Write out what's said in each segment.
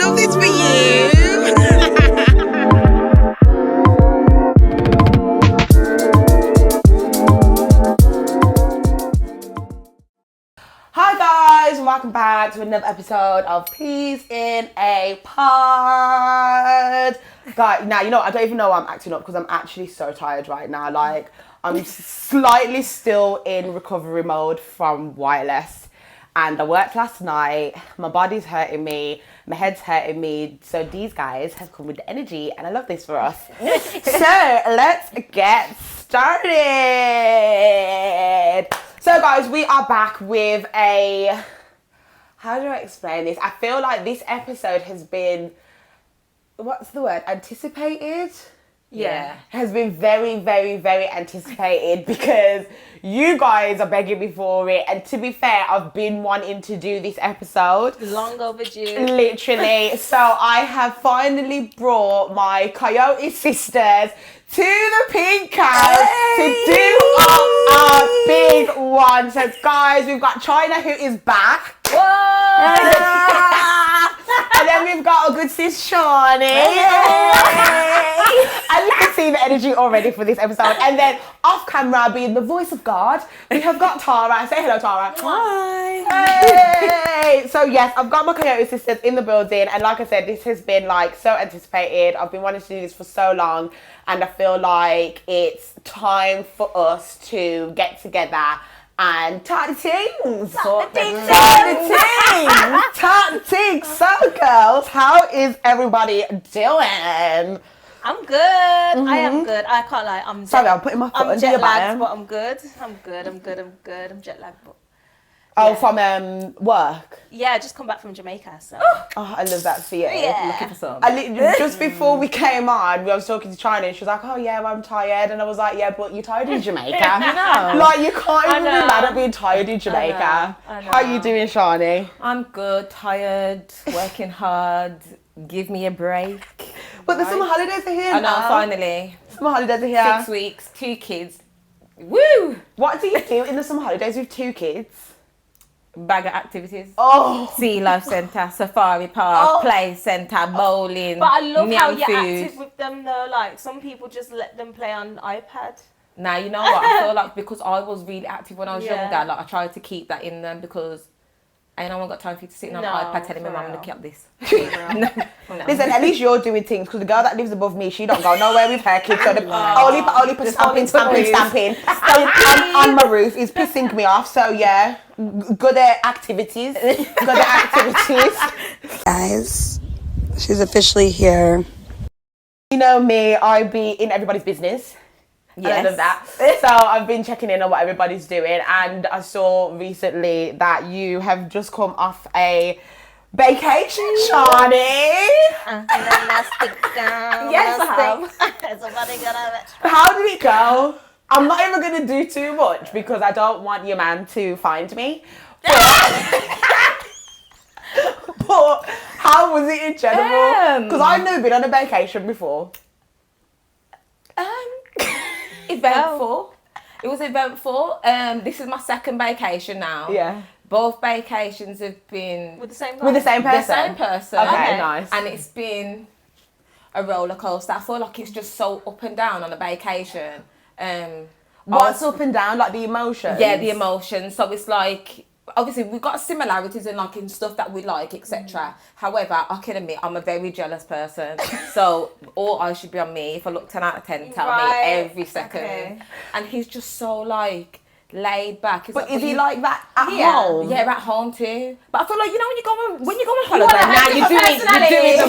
love this for you. Hi guys, and welcome back to another episode of Peas in a Pod. Guys, now you know I don't even know why I'm acting up because I'm actually so tired right now. Like I'm slightly still in recovery mode from wireless, and I worked last night. My body's hurting me, my head's hurting me. So these guys have come with the energy, and I love this for us. So let's get started. So guys, we are back with a, how do I explain this? I feel like this episode has been, what's the word, anticipated? Yeah. Has been very, very, very anticipated because you guys are begging me for it. And to be fair, I've been wanting to do this episode. Long overdue. Literally. So I have finally brought my Coyote sisters to the pink house to do our big one. So guys, we've got Chyna who is back. And then we've got a good sis Sharni. And you can see the energy already for this episode. And then off camera, being the voice of God, we have got Tara. Say hello, Tara. Hi. Hey. So yes, I've got my Coyote sisters in the building, and like I said, this has been like so anticipated. I've been wanting to do this for so long, and I feel like it's time for us to get together and talk the things. Talk the things. So girls, how is everybody doing? I'm good. I am good. I can't lie. I'm putting my foot I'm under jet your lagged, bottom. but I'm good. I'm jet lagged, but Oh, from work. yeah, I just come back from Jamaica, so Oh, I love that for you. Yeah. Looking for some. Just before we came on, I was talking to Chyna, and she was like, "Oh yeah, well, I'm tired," and I was like, "Yeah, but you're tired in Jamaica." know. Like you can't even be know. mad at being tired in Jamaica. I know. How are you doing, Sharni? I'm good, tired, working hard. Give me a break. But the summer holidays are here I know, now. finally. Summer holidays are here. 6 weeks, 2 kids. Woo! What do you do in the summer holidays with 2 kids? Bag of activities. Oh, Sea Life Centre, Safari Park, Play Centre, bowling. but I love how Nyam you're food. active with them though. Like some people just let them play on iPad. Now, you know what? I feel like because I was really active when I was Yeah. younger, like I tried to keep that in them because ain't no one got time for you to sit on No, an iPad telling me, for Mum, real. look at this. No. listen, at least you're doing things because the girl that lives above me, she don't go nowhere with her kids. So the only stamping on my roof is pissing me off. So yeah, good at activities. Guys, she's officially here. You know me, I be in everybody's business. And I love that. So I've been checking in on what everybody's doing, and I saw recently that you have just come off a vacation, Sharni. Yes, I have. How did it go? I'm not even going to do too much because I don't want your man to find me. But how was it in general? Because I've never been on a vacation before. Eventful. It was eventful. This is my second vacation now. Yeah. Both vacations have been With the same guy? With the same person? the same person. Okay, nice. And it's been a roller coaster. I feel like it's just so up and down on a vacation. What's up and down, like the emotions? Yeah, the emotions. So it's like, obviously we've got similarities in like in stuff that we like, etc. However, I can admit I'm a very jealous person. So all eyes should be on me. If I look 10 out of 10, tell me every second. Okay. And he's just so like laid back. He's But like, is he like that at home? Yeah, at home too. But I feel like, you know, when you go on holiday, now have you're doing personality. the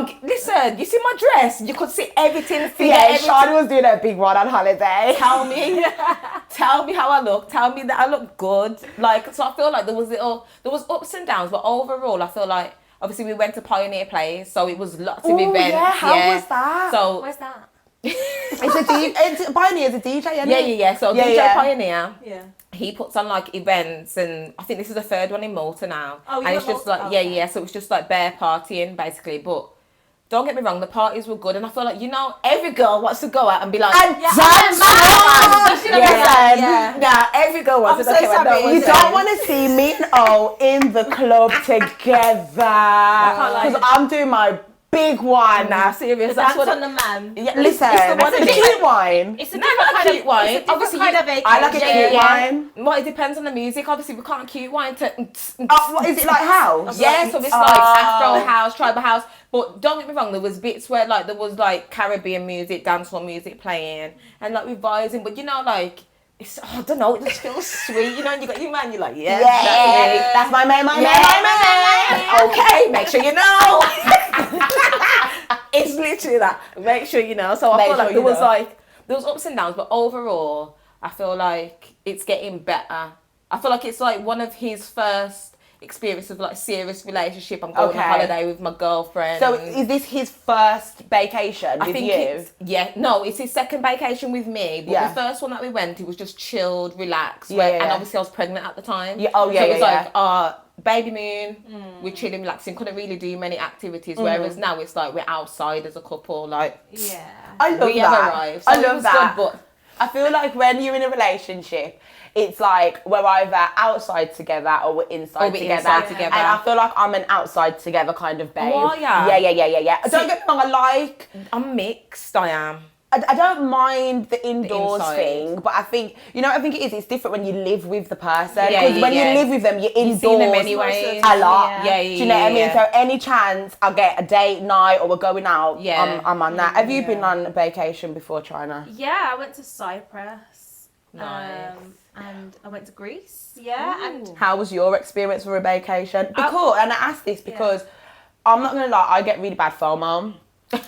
like, listen, you see my dress? You could see everything. Figure Yeah, everything. Sharni was doing a big one on holiday. Tell me how I look. Tell me that I look good. Like, so I feel like there was ups and downs, but overall, I feel like obviously we went to Pioneer Place, so it was lots of events. Yeah, how was that? So Where's that? It's Pioneer's a DJ, isn't it? yeah. So Yeah, DJ yeah. Pioneer. Yeah. He puts on like events, and I think this is the 3rd one in Malta now. Oh, you and it's went just Malta? like Okay. yeah. So it's just like bear partying basically, but don't get me wrong, the parties were good, and I feel like, you know, every girl wants to go out and be like, And yeah, dance yeah. Nah, every girl wants to. I'm so sorry. You don't want to see me and O in the club together. Because I'm doing my big one. Nah, serious. That's That's what on the man. Yeah, listen, It's the one the in it. cute wine. It's a No, different not kind cute of wine. It's a different Obviously, kind of vacation. I like a cute wine. Well, it depends on the music. Obviously, we can't cute wine to. What is it like house? Yeah, so it's like Afro house, tribal house. But don't get me wrong, there was bits where like there was like Caribbean music, dancehall music playing, and like with vibes. But you know, like it's I don't know, it just feels sweet. You know, and you got your man, you're like, yeah, That's my man, my man. Okay, make sure you know. It's literally that. Make sure you know. So I feel like there was ups and downs, but overall, I feel like it's getting better. I feel like it's like one of his first experience of like serious relationship. I'm going on holiday with my girlfriend. So is this his first vacation with you? It's his second vacation with me. But the first one that we went, it was just chilled, relaxed. And obviously I was pregnant at the time. Yeah. So it was like baby moon, we're chilling, relaxing, couldn't really do many activities. Whereas now it's like we're outside as a couple, like I love we that. have arrived. So I love that. Good, but I feel like when you're in a relationship, it's like we're either outside together or we're inside together. And I feel like I'm an outside together kind of babe. Oh, yeah. Yeah. Don't get me wrong, I'm mixed, I am. I don't mind the indoors inside thing, but I think it's different when you live with the person. Because when you live with them, you're indoors them anyway. a lot. Yeah. Do you know what I mean? So any chance I get a date night or we're going out, I'm on that. Have you been on a vacation before, Chyna? Yeah, I went to Cyprus. Nice. And I went to Greece. Yeah. And How was your experience for a vacation? And I asked this because I'm not gonna lie, I get really bad FOMO.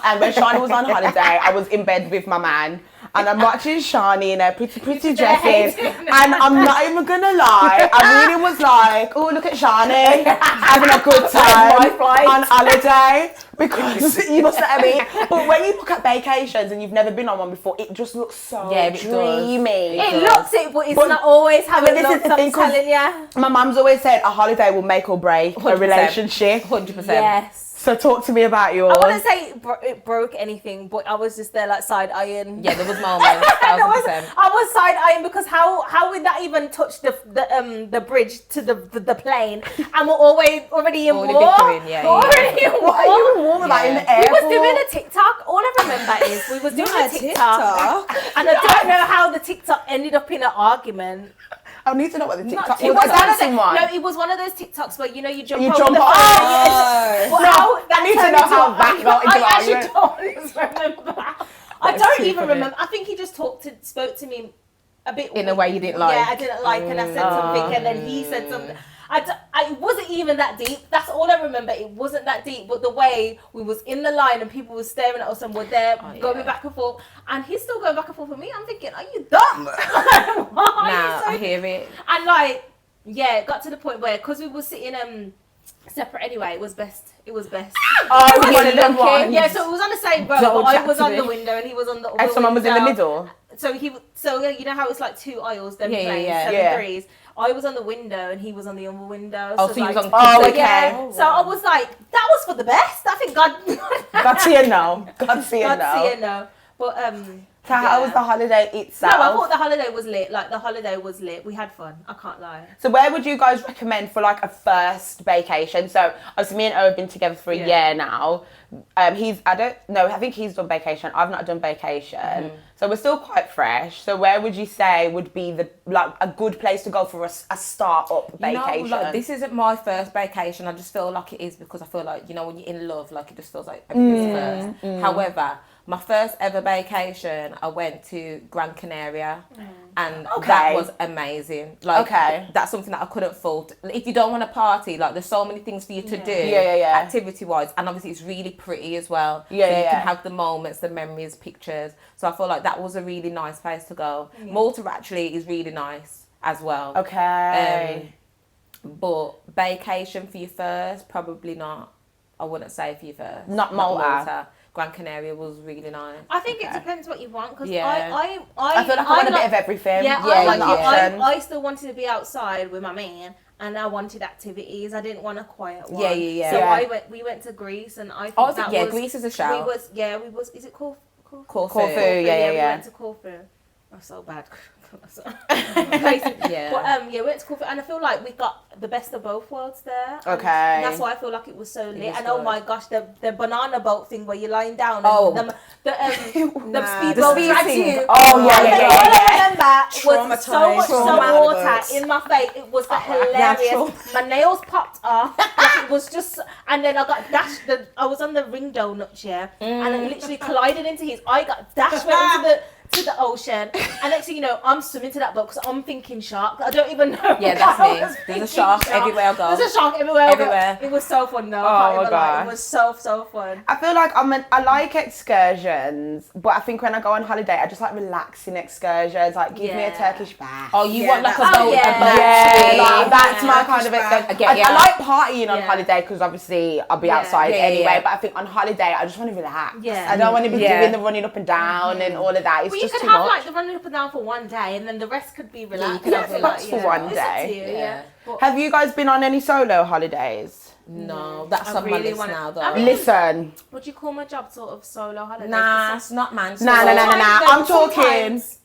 And when Sharni was on holiday, I was in bed with my man, and I'm watching Sharni in her pretty dresses, and I'm not even gonna lie, I really was like, oh, look at Sharni having a good time on holiday, because you know what I mean. But when you look at vacations and you've never been on one before, it just looks so dreamy. It looks it, but it's not always how it looks. I'm telling you. My mum's always said a holiday will make or break a 100%. relationship. 100%. Yes. So talk to me about yours. I wouldn't say it broke anything, but I was just there like side eyeing. Yeah, there was moments. 1,000%. I was side eyeing because how would that even touch the bridge to the plane? And we're already in war. Already in war. What are you in war about in the airport? We was doing a TikTok. All I remember is we was doing a TikTok, and I don't know how the TikTok ended up in an argument. I need to know what the TikTok was. It was A dancing one? No, it was one of those TikToks where you jump You over jump the over. phone. I need to know how that got into I actually argument. don't remember. I don't even remember. I think he just spoke to me a bit In a way you didn't like. Yeah, I didn't like, and I said something, and then he said something. It wasn't even that deep. That's all I remember. It wasn't that deep, but the way we was in the line and people were staring at us and were there going back and forth, and he's still going back and forth with me. I'm thinking, are you dumb? I hear it. And it got to the point where, because we were sitting separate anyway, it was best. It was best. Oh, one of them ones. Yeah, so it was on the same row, but I was on the window and he was on the other. And someone was in the middle. So you know how it's like two aisles, then planes, 7 3s. I was on the window and he was on the other window. Oh, so he was on. Oh, okay. Yeah. So I was like, that was for the best. I think God. God see it now. God see it God now. see it now. But So how was the holiday itself? No, I thought the holiday was lit. Like the holiday was lit. We had fun. I can't lie. So where would you guys recommend for like a first vacation? So obviously me and O have been together for a year now. I think he's done vacation. I've not done vacation. So we're still quite fresh. So where would you say would be a good place to go for a start-up vacation? This isn't my first vacation. I just feel like it is because I feel like, when you're in love, like it just feels like everything's first. However, my first ever vacation, I went to Gran Canaria, and that was amazing. That's something that I couldn't fault. If you don't want to party, there's so many things for you to do, activity-wise, and obviously it's really pretty as well. You can have the moments, the memories, pictures. So I feel like that was a really nice place to go. Malta actually is really nice as well. Okay. But vacation for you first, probably not. I wouldn't say for you first. Not Malta. Gran Canaria was really nice. I think it depends what you want, because I feel like I want a bit of everything. I still wanted to be outside with my man, and I wanted activities. I didn't want a quiet one. Yeah. So Yeah. we went to Greece, and I think Oh, that yeah, was, Greece is a shout. we was, is it Corfu? Corfu. Yeah. We went to Corfu. I'm so bad. Basically. Yeah. But we went to Corfu, and I feel like we got the best of both worlds there. Okay. And that's why I feel like it was so lit. was And oh good. my gosh, the banana boat thing where you're lying down. Oh. And the Nah, speedboat the drags speed you. thing. Oh, yeah. All I remember was so Traumatised. much Traumatised. water in my face. It was hilarious. My nails popped off. Like, it was just, and then I got dashed. I was on the ring donut chair, and I literally collided into his. I got dashed went to the ocean, and next thing you know, I'm swimming to that boat because I'm thinking shark. I don't even know. Yeah, why I that's was me. There's a thinking shark everywhere I go. There's a shark everywhere. I go. Everywhere. It was so fun though. Oh, I can't even lie. gosh. It was so fun. I feel like I like excursions, but I think when I go on holiday, I just like relaxing excursions. Like, give me a Yeah. Turkish bath. Oh, you Yeah, want like a that's- boat? Oh, yeah. A boat Yeah, trip. like, that's my Yeah. kind of Turkish excursion. bath. I like partying on Yeah. holiday because obviously I'll be Yeah. outside Yeah, anyway. yeah. But I think on holiday, I just want to relax. Yeah. I don't want to be Yeah. doing the running up and down and all of that. It's Well, you just could too have much. like the running up and down for one day, and then the rest could be relaxed. could have relax for one It's up day. to you, Yeah. But Have you guys been on any solo holidays? No, that's I on my really list wanna- now, though. I mean, Listen, would you call my job sort of solo holiday? Nah, it's not man. Nah, nah, nah, nah, nah. I'm talking. Sometimes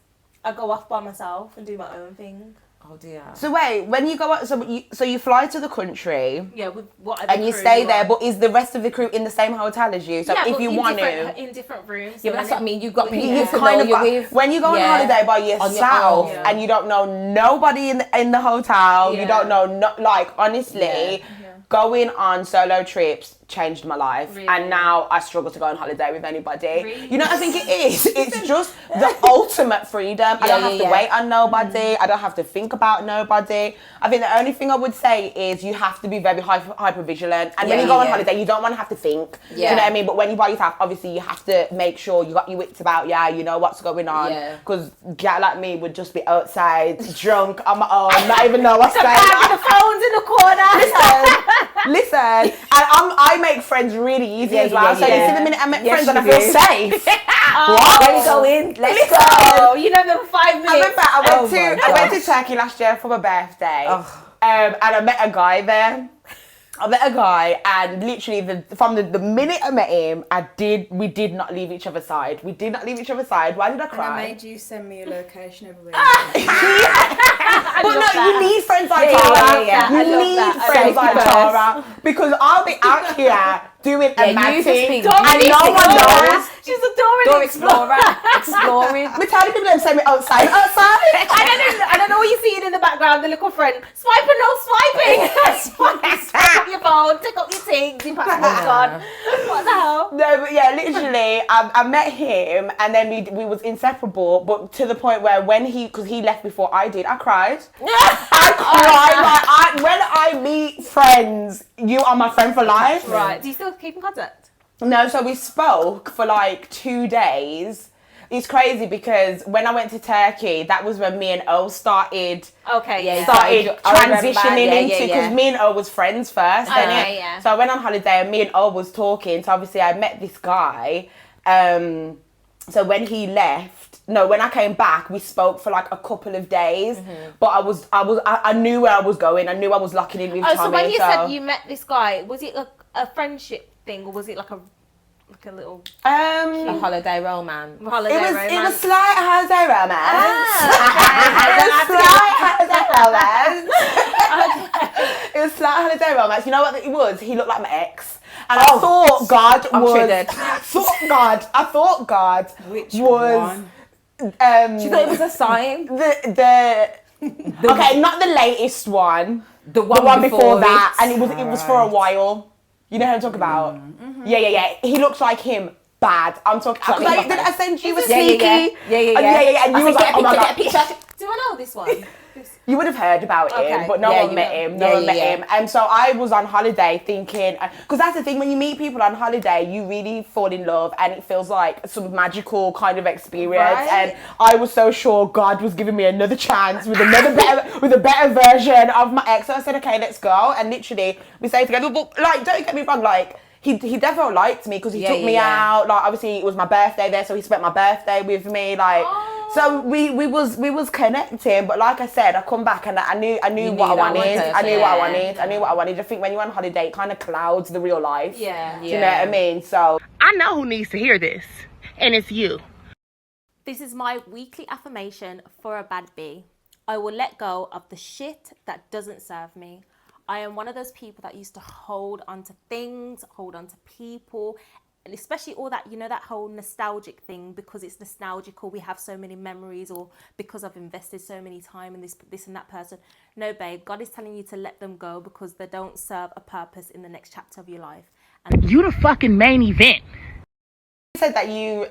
I go off by myself and do my own thing. Oh dear. so wait, when you go out, so you fly to the country Yeah, with whatever. and you crew stay you there, are. but is the rest of the crew in the same hotel as you? So Yeah, if but you in want different- to, in different rooms. Yeah, but that's what I mean. You've got people you've to kind know of you're got, with. when you go on Yeah. holiday by On your yourself own. and you don't know nobody in the hotel, you Yeah. don't know like honestly, going on solo trips changed my life, Really? and now I struggle to go on holiday with anybody. Really? You know what I think it is? It's just the ultimate freedom. I don't have to wait on nobody. I don't have to think about nobody. I think the only thing I would say is you have to be very hyper vigilant, and when Yeah, you go on yeah. holiday, you don't want to have to think. Do you Yeah. know what I mean? But when you by yourself, obviously you have to make sure you got your wits about you. You know what's going on. Yeah. Because guy like me would just be outside, drunk on my own, not even know what's going on. The phones in the corner. Listen, and I make friends really easy as well. yeah, So yeah. you see the minute I make Yes, friends and I you feel do. safe. When you go in, let's go. Oh, you know the 5 minutes. I remember I Oh my went to Turkey last year for my birthday, and I met a guy there. I met a guy, and literally from the minute I met him, we did not leave each other's side. We did not leave each other's side. Why did I And I cry? made you send me a location everywhere. But no, you need friends like Yeah, Tara. yeah. You I love need that. friends Safety like first. Tara because I'll be out here doing a Yeah, mad you just thing, be and no one knows. She's a Dora Door explorer, exploring. Me telling people them send me outside. I don't know what you're seeing in the background, the little friend. Swiping, no swiping. Swipe up your phone, take up your things, your passport's gone. What the hell? No, but yeah, literally, I met him, and then we was inseparable. But to the point where because he left before I did, I cried. I cried. Like when I meet friends, you are my friend for life. Right. Do you still keep in contact? No, so we spoke for like 2 days. It's crazy because when I went to Turkey, that was when me and O started. Okay, yeah. Started I remember, transitioning yeah, into yeah, because yeah. me and O was friends first. Okay, innit? yeah. So I went on holiday and me and O was talking. So obviously I met this guy. So when he left, when I came back, we spoke for like a couple of days. But I knew where I was going. I knew I was locking in with Tommy. So when you said you met this guy, was it a friendship thing or was it like a little A holiday romance. holiday It was romance? slight holiday romance. It was slight holiday romance. You know what it was? He looked like my ex. And I thought God I'm was. triggered. I thought God Which was. one? She thought it was a sign. Okay, not the latest one. The The one before that, it. and it was for a while. You know who I'm talking about? Yeah. He looks like him. Bad. I'm talking. Did I send you a sneaky? Yeah. And you was like, oh my god. Do I know this one? You would have heard about Okay. him, but no Yeah, one you met know. him. No Yeah, one met yeah. him. And so I was on holiday thinking, because that's the thing, when you meet people on holiday, you really fall in love and it feels like some magical kind of experience. Right. And I was so sure God was giving me another chance with a better version of my ex. So I said, okay, let's go. And literally, we stayed together. But like, don't get me wrong, like, he definitely liked me because he took me out. Like, obviously, it was my birthday there, so he spent my birthday with me. Like, So we was connecting, but like I said, I come back and I knew what I wanted. I knew what I wanted. I knew what I wanted. I think when you're on holiday, it kind of clouds the real life. Yeah. Do you know what I mean? So I know who needs to hear this, and it's you. This is my weekly affirmation for a bad bee. I will let go of the shit that doesn't serve me. I am one of those people that used to hold on to things, hold on to people, and especially all that, you know, that whole nostalgic thing, because it's nostalgic or we have so many memories or because I've invested so many time in this and that person. No, babe, God is telling you to let them go because they don't serve a purpose in the next chapter of your life. And You the fucking main event. You said that you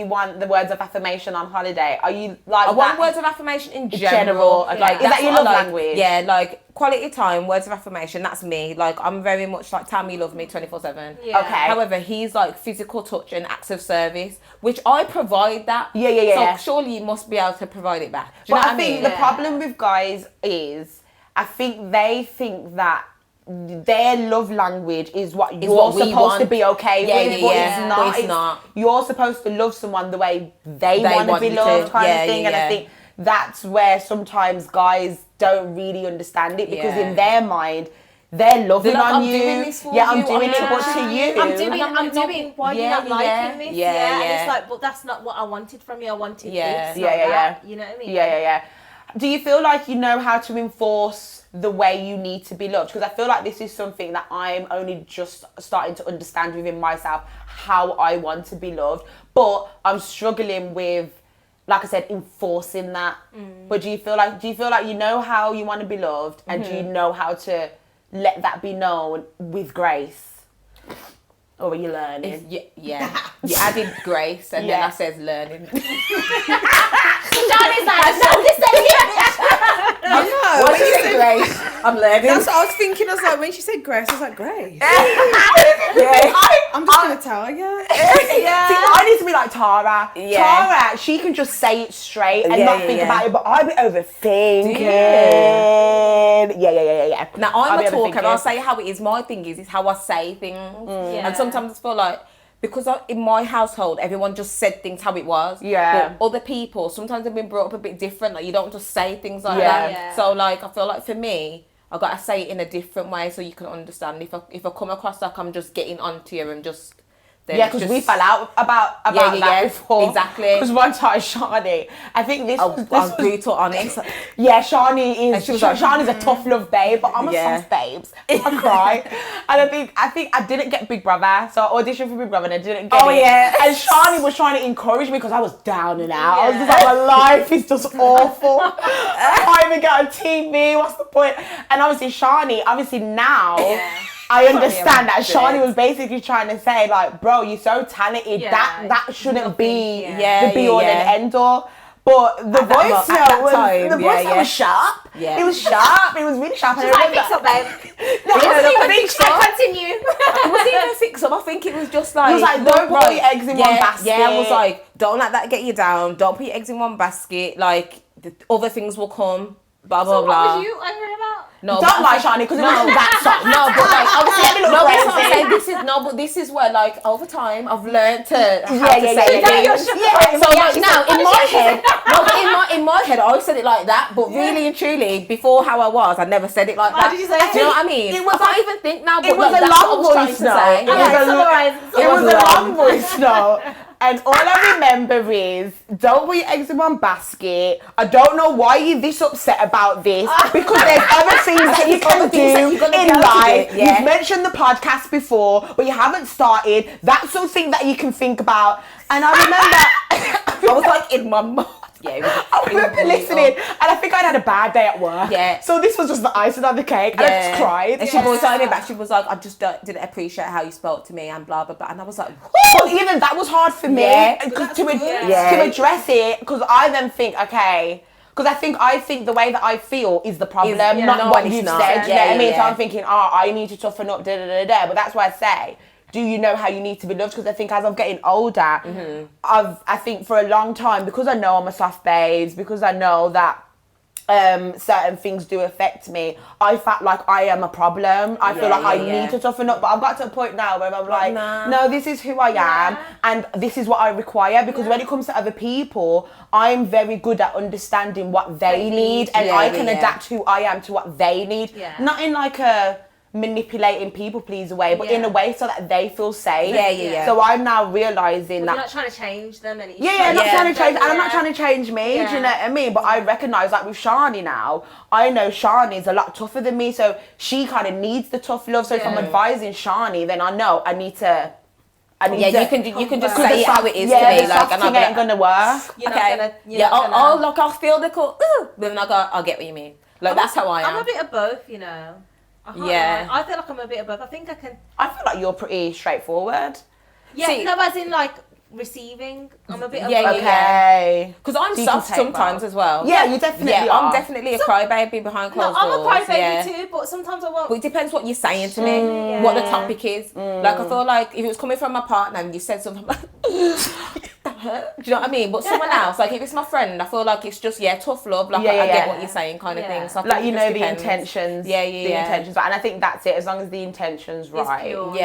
want the words of affirmation on holiday. Are you like I want words of affirmation in general? general. Like, Is that that's your what love I like. language? Yeah, like quality time, words of affirmation, that's me. Like, I'm very much like, tell me you love me 24/7. Yeah. Okay. However, he's like physical touch and acts of service, which I provide that. Yeah. So surely you must be able to provide it back. Do But you know what I I think mean? the problem with guys is, I think they think that their love language is what you're what we supposed to want. be okay with, but yeah. it's not. But it's not. You're supposed to love someone the way they want to want be you loved, to. kind of Yeah, thing. And I yeah. think that's where sometimes guys don't really understand it, because in their mind, they're loving They're like, on I'm you. doing this for yeah, I'm you, doing I'm it, but to trying. you, I'm doing, why are you not liking yeah. this? Yeah, And yeah. it's like, but that's not what I wanted from you. I wanted Yeah. this, not that. You know what I mean? Yeah. Do you feel like you know how to enforce the way you need to be loved? Because I feel like this is something that I'm only just starting to understand within myself, how I want to be loved. But I'm struggling with, like I said, enforcing that. But do you feel like you know how you want to be loved, and do you know how to let that be known with grace? Or are you learning? Yeah. You added grace and then I says learning. Sharni's like, no, this ain't it. I know. What When you you say said, grace? I'm learning. that's what I was thinking. I was like, when she said Grace, I was like, Grace. Yeah. I'm just going to tell you. See, I need to be like Tara. Yeah. Tara, she can just say it straight and not think about it, but I be overthinking. Yeah. Now I'll I'm be a talker. overthinking. I'll say how it is. My thing is how I say things, and sometimes I feel like, because in my household, everyone just said things how it was. Yeah. But other people, sometimes they've been brought up a bit different. Like, you don't just say things like Yeah. that. Yeah. So like, I feel like for me, I gotta say it in a different way so you can understand. If I come across like I'm just getting onto you and just. Yeah, because we fell out about that before. Exactly. Because one time, Sharni, I think this I was was brutal on it. Yeah, Sharni is. she was like, Sharni's a tough love babe, but I'm a soft babes. I cry, and I think I didn't get Big Brother, so I auditioned for Big Brother and I didn't get it. And Sharni was trying to encourage me because I was down and out. I was just like, my life is just awful. I can't even get on TV. What's the point? And obviously, Sharni, now. I understand that Sharni was basically trying to say, like, bro, you're so talented. Yeah. That shouldn't be Yeah. the be all and end all. But the voice note was sharp. Yeah. It was sharp. It was really sharp. She's like, fix up, babe. I Continue. It wasn't even fix up. I think it was just like, It was like, don't put all your eggs in one basket. Yeah, I was like, don't let that get you down. Don't put your eggs in one basket. Like, the other things will come. Blah blah So blah. what was you angry about? No, Don't lie, Sharni, because it wasn't that soft. No, but like, obviously, Let me look no, crazy. that's what I'm saying. But this is where, like, over time, I've learned to how to say Yeah. things. So like now, in my head, in my head, I always said it like that. But really and truly, before how I was, I never said it like that. How did you say it? Do you know what I mean? It was I can't even think now. But It was like, a that's long what I was voice trying to say. note. It was a long voice note. And all I remember is, don't put your eggs in one basket. I don't know why you're this upset about this, because there's other things that you can do in life. You've mentioned the podcast before, but you haven't started. That's something that you can think about. And I remember, I was like in my mouth. Yeah, I remember listening, and I think I'd had a bad day at work. Yeah. So this was just the icing on the cake, and I just cried. And she was telling me back. She was like, I just didn't appreciate how you spoke to me and blah blah blah. And I was like, But even that was hard for me to address it, because I then think, okay, because I think the way that I feel is the problem, not what you've said. You know what I mean? So I'm thinking, I need to toughen up, But that's why I say, do you know how you need to be loved? Because I think as I'm getting older, I think for a long time, because I know I'm a soft babes, because I know that certain things do affect me, I felt like I am a problem. I feel like I need to toughen up, but I've got to a point now where I'm like, no, this is who I am, and this is what I require, because when it comes to other people, I'm very good at understanding what they need, and I can adapt who I am to what they need. Not in like a manipulating people please way, but in a way so that they feel safe. So I'm now realizing that you're not trying to change them, and I'm not trying to change, and I'm not trying to change me. Do you know what I mean? But I recognize, like with Sharni now, I know Sharni's a lot tougher than me, so she kind of needs the tough love. So if I'm advising Sharni, then I know I need to. You can just say it how it is to the me. Like, soft thing ain't gonna work. I'll feel the cool, then I'll get what you mean. Like, that's how I am. I'm a bit of both, you know. I feel like I'm a bit of both. I think I can. I feel like you're pretty straightforward. As in like receiving. I'm a bit of okay. Because I'm soft sometimes as well. Yeah, you definitely are. I'm definitely a crybaby behind closed doors. I'm a crybaby too, but sometimes I won't. But it depends what you're saying to me, what the topic is. Like, I feel like if it was coming from my partner and you said something like, that hurt. Do you know what I mean? But someone else, like if it's my friend, I feel like it's just, tough love. Like, I get what you're saying kind of thing. So like, you know, the intentions. The intentions. And I think that's it, as long as the intention's right. Pure,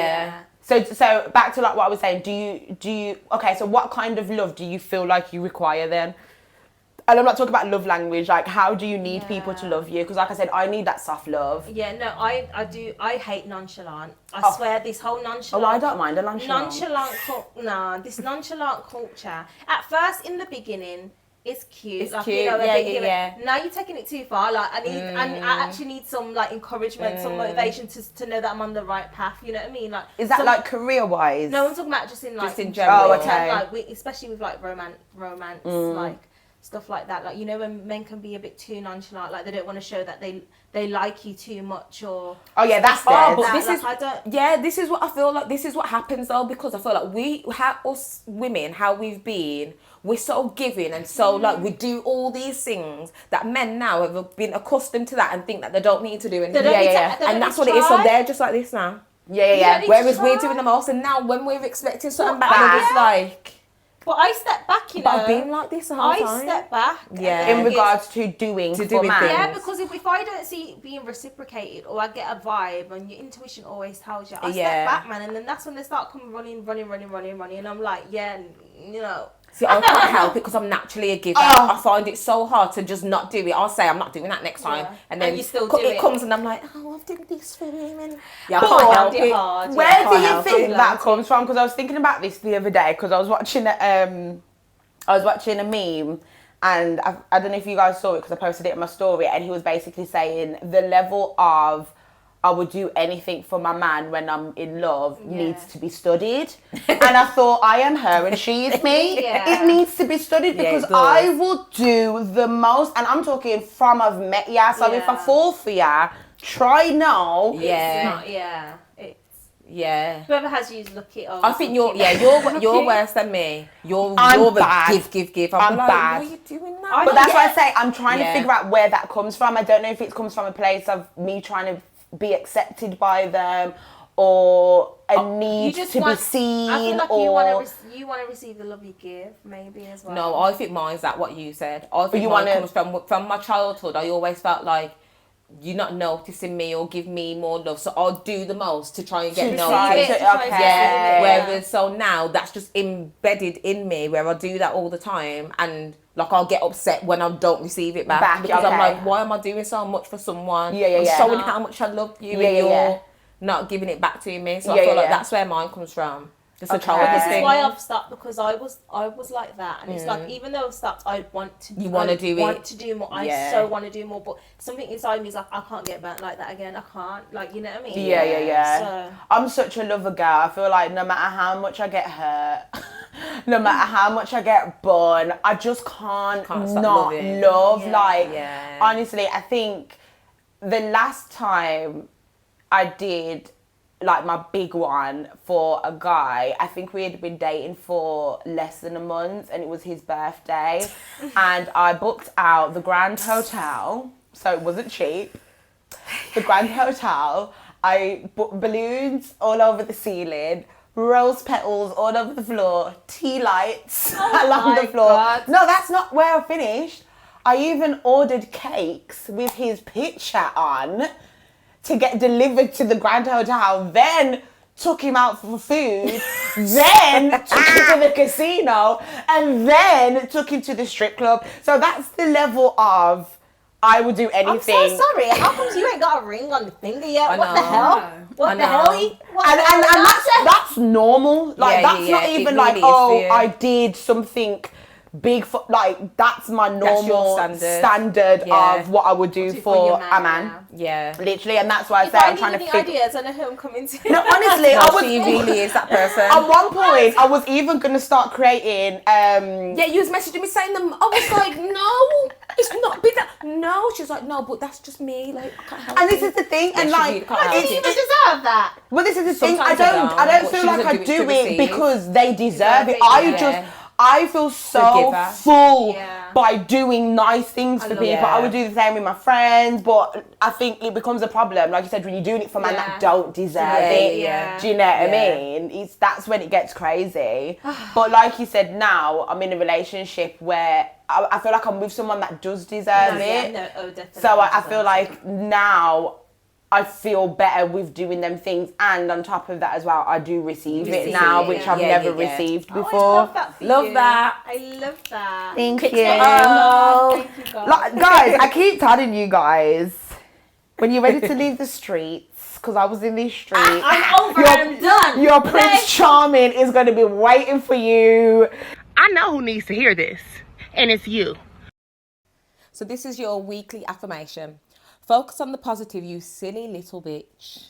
So back to like what I was saying, do you okay, so what kind of love do you feel like you require then? And I'm not talking about love language, like how do you need people to love you? Because like I said, I need that soft love. Yeah, no, I do. I hate nonchalant. I swear, this whole nonchalant. Oh, I don't mind a nonchalant. This nonchalant culture. At first, in the beginning, it's cute. It's like, cute. You know, Yeah. Now you're taking it too far. Like I actually need some like encouragement, some motivation to know that I'm on the right path. You know what I mean? Like, is that like career wise? No, I'm talking about just in general. Oh, okay. Like especially with like romance, like stuff like that. Like, you know, when men can be a bit too nonchalant, like they don't want to show that they like you too much, or that's dead. But this is what I feel like. This is what happens though, because I feel like us women, how we've been. We're so giving and so like we do all these things that men now have been accustomed to that and think that they don't need to do anything. And that's what it is. So they're just like this now. Whereas we're doing the most, and now when we're expecting something back, it's like. But I step back, you know. But I've been like this the whole time. I step back. In regards to doing for man. Yeah, because if I don't see it being reciprocated, or I get a vibe, and your intuition always tells you, I step back, man, and then that's when they start coming running, and I'm like, you know. See, I can't help it because I'm naturally a giver. I find it so hard to just not do it. I'll say I'm not doing that next time, and then you still do it comes, and I'm like, I've done this for him, and I can't help it. Where do you think that comes from? Because I was thinking about this the other day because I was watching a meme, and I don't know if you guys saw it because I posted it in my story, and he was basically saying the level of I would do anything for my man when I'm in love needs to be studied. And I thought, I am her and she is me. It needs to be studied because I will do the most. And I'm talking from I've met ya. So if I fall for ya, try now. Whoever has you, look it up. I think you're worse than me. You're bad. Give. I'm like, bad. Why are you doing that? But that's why I say I'm trying to figure out where that comes from. I don't know if it comes from a place of me trying to be accepted by them, or a need to be seen. I feel like or you want to receive the love you give, maybe as well. No, I think mine's that what you said. I think mine comes from my childhood. I always felt like you're not noticing me or give me more love, so I'll do the most to try and get noticed. Whereas so now that's just embedded in me, where I do that all the time, and like I'll get upset when I don't receive it back because I'm like, why am I doing so much for someone? I'm showing how much I love you, and you're not giving it back to me. So I feel like that's where mine comes from. Just a childish thing. This is why I've stopped, because I was like that, and it's like even though I've stopped, I want to. You want to do it. Want to do more. I so want to do more, but something inside me is like, I can't get back like that again. I can't, like, you know what I mean? Yeah. So, I'm such a lover girl. I feel like no matter how much I get hurt, no matter how much I get burned, I just can't not love. Honestly, I think the last time I did like my big one for a guy, I think we had been dating for less than a month, and it was his birthday, and I booked out the Grand Hotel, so it wasn't cheap. The Grand Hotel, I booked balloons all over the ceiling, rose petals all over the floor, tea lights along the floor. God. No, that's not where I finished. I even ordered cakes with his picture on to get delivered to the Grand Hotel, then took him out for food, then took him to the casino, and then took him to the strip club. So that's the level of I would do anything. I'm so sorry. How come you ain't got a ring on the finger yet? What the hell? What the hell? And that's normal. Like, that's not even like, oh, I did something big for, like, that's my normal standard of what I would do for a man. Yeah. Literally, and that's why I say I'm trying to figure ideas, I know who I'm coming to. No, honestly, she really is that person. At one point, I was even going to start creating... Yeah, you was messaging me saying them. I was like, no, it's not big that. No, she was like, no, but that's just me. Like, I can't help and this is the thing, and like... I didn't even deserve that. Well, this is the thing, I Sometimes don't feel like I do it because they deserve it. I feel so full by doing nice things for people. I would do the same with my friends, but I think it becomes a problem. Like you said, when you're doing it for men that don't deserve it. Do you know what I mean? That's when it gets crazy. But like you said, now I'm in a relationship where I feel like I'm with someone that does deserve it. Definitely. So I feel like now I feel better with doing them things, and on top of that as well, I do receive it now, which I've never received before. I love that. I love that. Thank you. Thank you, Guys, I keep telling you guys, when you're ready to leave the streets, because I was in these streets. I'm over. I'm done. Your Prince Charming is going to be waiting for you. I know who needs to hear this, and it's you. So this is your weekly affirmation. Focus on the positive, you silly little bitch.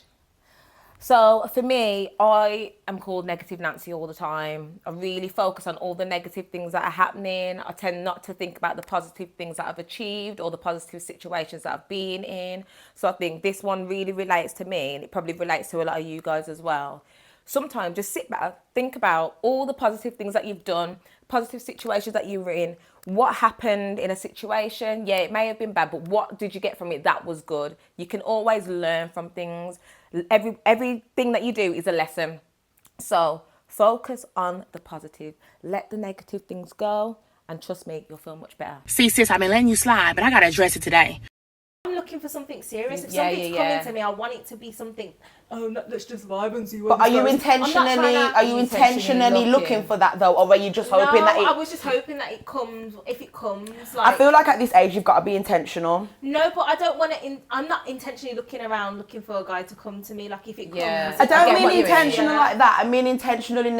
So for me, I am called Negative Nancy all the time. I really focus on all the negative things that are happening. I tend not to think about the positive things that I've achieved or the positive situations that I've been in. So I think this one really relates to me, and it probably relates to a lot of you guys as well. Sometimes just sit back, think about all the positive things that you've done, positive situations that you were in. What happened in a situation? Yeah, it may have been bad, but what did you get from it that was good? You can always learn from things. Everything that you do is a lesson. So focus on the positive. Let the negative things go, and trust me, you'll feel much better. See, sis, I've been letting you slide, but I gotta address it today. I'm looking for something serious. If something's coming to me, I want it to be something. Oh, no, let's just vibe and see what. But are you intentionally looking for that though, or are you just hoping that it? I was just hoping that it comes. If it comes, like, I feel like at this age you've got to be intentional. No, but I don't want to. I'm not intentionally looking around looking for a guy to come to me. Like if it comes, I don't mean intentional like that. I mean intentional in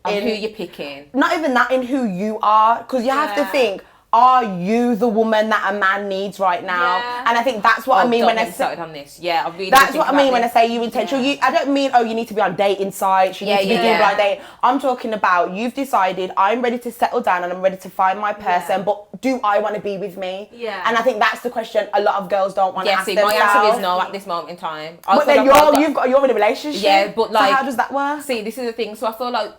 who you're picking. Not even that, in who you are, because you have to think. Are you the woman that a man needs right now? Yeah. And I think that's what I mean when I say on this. Yeah, I really. That's what I mean when I say you intentional. I don't mean you need to be on dating sites. You need to be doing blind dating. I'm talking about you've decided I'm ready to settle down and I'm ready to find my person. But do I want to be with me? Yeah. And I think that's the question a lot of girls don't want to ask themselves. My answer is no at this moment in time. But then you're in a relationship. Yeah, but like, so how does that work? See, this is the thing. So I feel like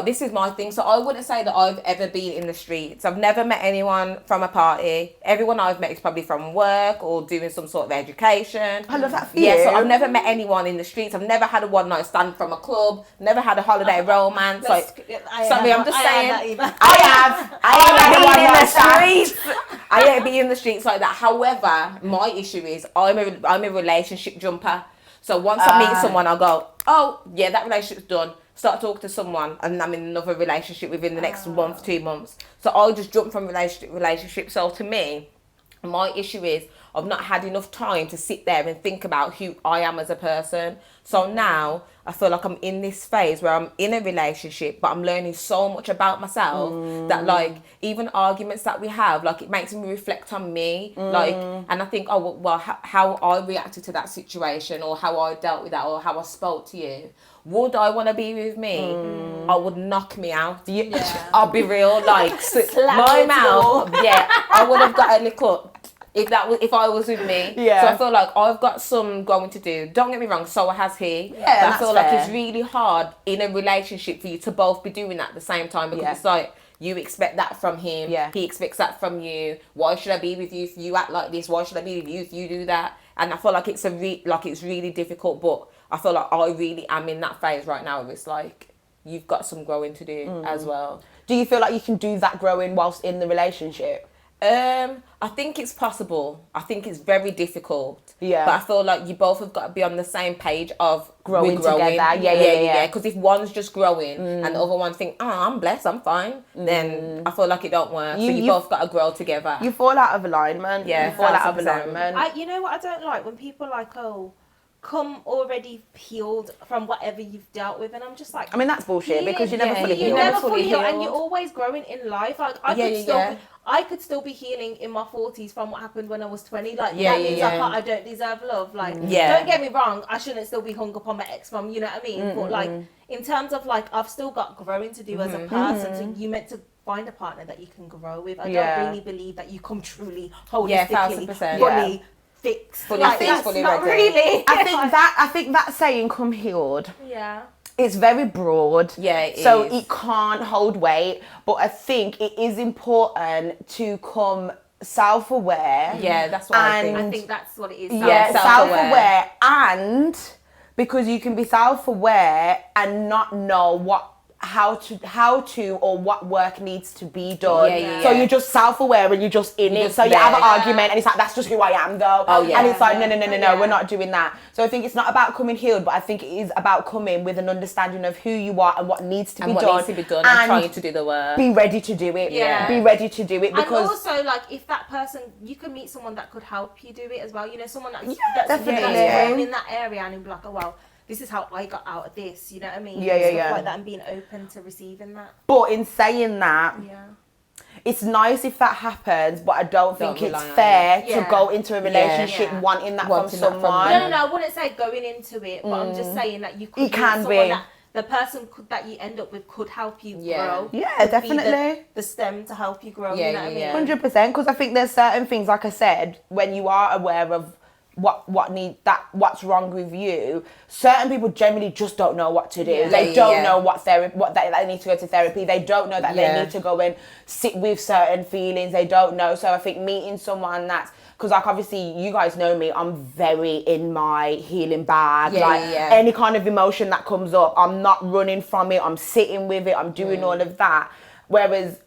this is my thing. So I wouldn't say that I've ever been in the streets. I've never met anyone from a party. Everyone I've met is probably from work or doing some sort of education. I love that for you. Yeah, so I've never met anyone in the streets. I've never had a one night stand from a club. Never had a holiday romance. I'm just saying. I ain't been in the streets like that. However, my issue is I'm a relationship jumper. So once I meet someone, I'll go, oh yeah, that relationship's done. Start talking to someone, and I'm in another relationship within the next month, 2 months. So I'll just jump from relationship to relationship. So to me, my issue is I've not had enough time to sit there and think about who I am as a person. So now I feel like I'm in this phase where I'm in a relationship, but I'm learning so much about myself that, like, even arguments that we have, like, it makes me reflect on me. Like, and I think, oh, well, how I reacted to that situation, or how I dealt with that, or how I spoke to you. Would I want to be with me? I would knock me out. I'll be real, like, my mouth. Yeah, I would have got a little. If I was with me. So I feel like I've got some going to do. Don't get me wrong, so has he. Yeah, but I feel like it's really hard in a relationship for you to both be doing that at the same time, because it's like you expect that from him. He expects that from you. Why should I be with you if you act like this? Why should I be with you if you do that? And I feel like it's it's really difficult, but I feel like I really am in that phase right now where it's like you've got some growing to do as well. Do you feel like you can do that growing whilst in the relationship? I think it's possible. I think it's very difficult. Yeah. But I feel like you both have got to be on the same page of Growing we're growing. together. Yeah. Because if one's just growing and the other one think, I'm blessed, I'm fine, then I feel like it don't work. So you both got to grow together. You fall out of alignment. Yeah, you fall out of 1,000%. alignment. You know what I don't like? When people are like, oh, come already healed from whatever you've dealt with, and I'm just like, I mean, that's bullshit because you're never fully you're healed. never fully healed, and you're always growing in life. Like I could still be healing in my 40s from what happened when I was 20. Like that means I don't deserve love. Like don't get me wrong, I shouldn't still be hung up on my ex from, you know what I mean? But like in terms of like I've still got growing to do as a person. So you meant to find a partner that you can grow with. I don't really believe that you come truly holistically, 1,000%. fully fixed. Fully like, fixed, that's fully not ready. really. I think that saying "come healed." Yeah. It's very broad. Yeah, it so is. it can't hold weight. But I think it is important to come self-aware. Yeah, that's what I think. I think that's what it is. Yeah, self-aware. self-aware. And because you can be self-aware and not know how to or what work needs to be done. So you're just self-aware and you're just in it. So you have an argument and it's like, that's just who I am though. And it's like, no, we're not doing that. So I think it's not about coming healed, but I think it is about coming with an understanding of who you are and what needs to be done. And trying to do the work. Be ready to do it. Yeah. Be ready to do it because... And also, like, if that person, you can meet someone that could help you do it as well. You know, someone that's definitely. grown in that area and be like, oh, well, this is how I got out of this, you know what I mean? Stuff like that, and being open to receiving that. But in saying that, it's nice if that happens, but I don't think it's fair to go into a relationship wanting that from someone. No, I wouldn't say going into it, but I'm just saying that you could it can be. that the person that you end up with could help you grow. Yeah, Could definitely. be the stem to help you grow, you know what I mean? 100%, because I think there's certain things, like I said, when you are aware of what's wrong with you, certain people generally just don't know what to do. They don't know what they need to go to therapy. They don't know that they need to go and sit with certain feelings. They don't know. So I think meeting someone that's, because like obviously you guys know me, I'm very in my healing bag. Any kind of emotion that comes up, I'm not running from it. I'm sitting with it. I'm doing all of that. Whereas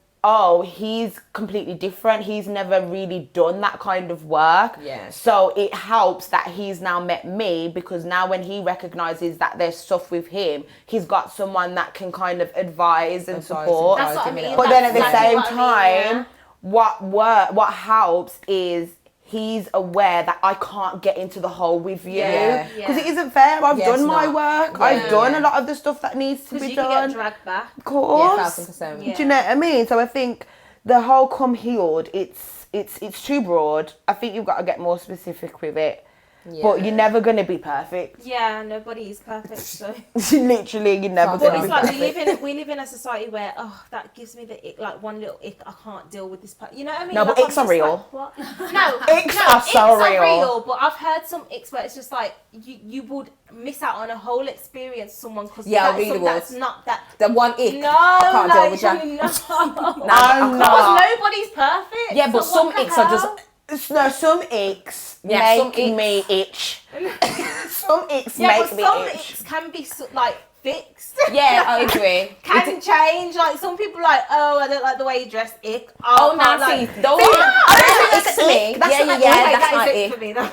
he's completely different. He's never really done that kind of work. So it helps that he's now met me, because now when he recognizes that there's stuff with him, he's got someone that can kind of advise and support. That's what I mean. But then at the same time, what helps is he's aware that I can't get into the hole with you, because it isn't fair. I've done my work. I've done a lot of the stuff that needs to be you done. can get dragged back. Of course. 1,000%. Do you know what I mean? So I think the whole come healed, it's too broad. I think you've got to get more specific with it. But you're never going to be perfect. Yeah, nobody is perfect. So literally, you're never going to be like perfect. we live in a society where that gives me the ick, like one little ick. I can't deal with this part. You know what I mean? No, but like, icks are real. Like, what? No, icks are so real. But I've heard some icks where it's just like you would miss out on a whole experience. Someone because that's not that. The one ick. No, I can't deal with no. No, Nobody's perfect. Yeah, but so some what the icks are hell? just. No, some icks make me itch. Some icks make me some itch. icks can be like fixed. Yeah, I agree. Can change. Like some people like, oh, I don't like the way you dress. Ick. Oh, no, like, see, those that's to me. That's my ick ick. for me. Though.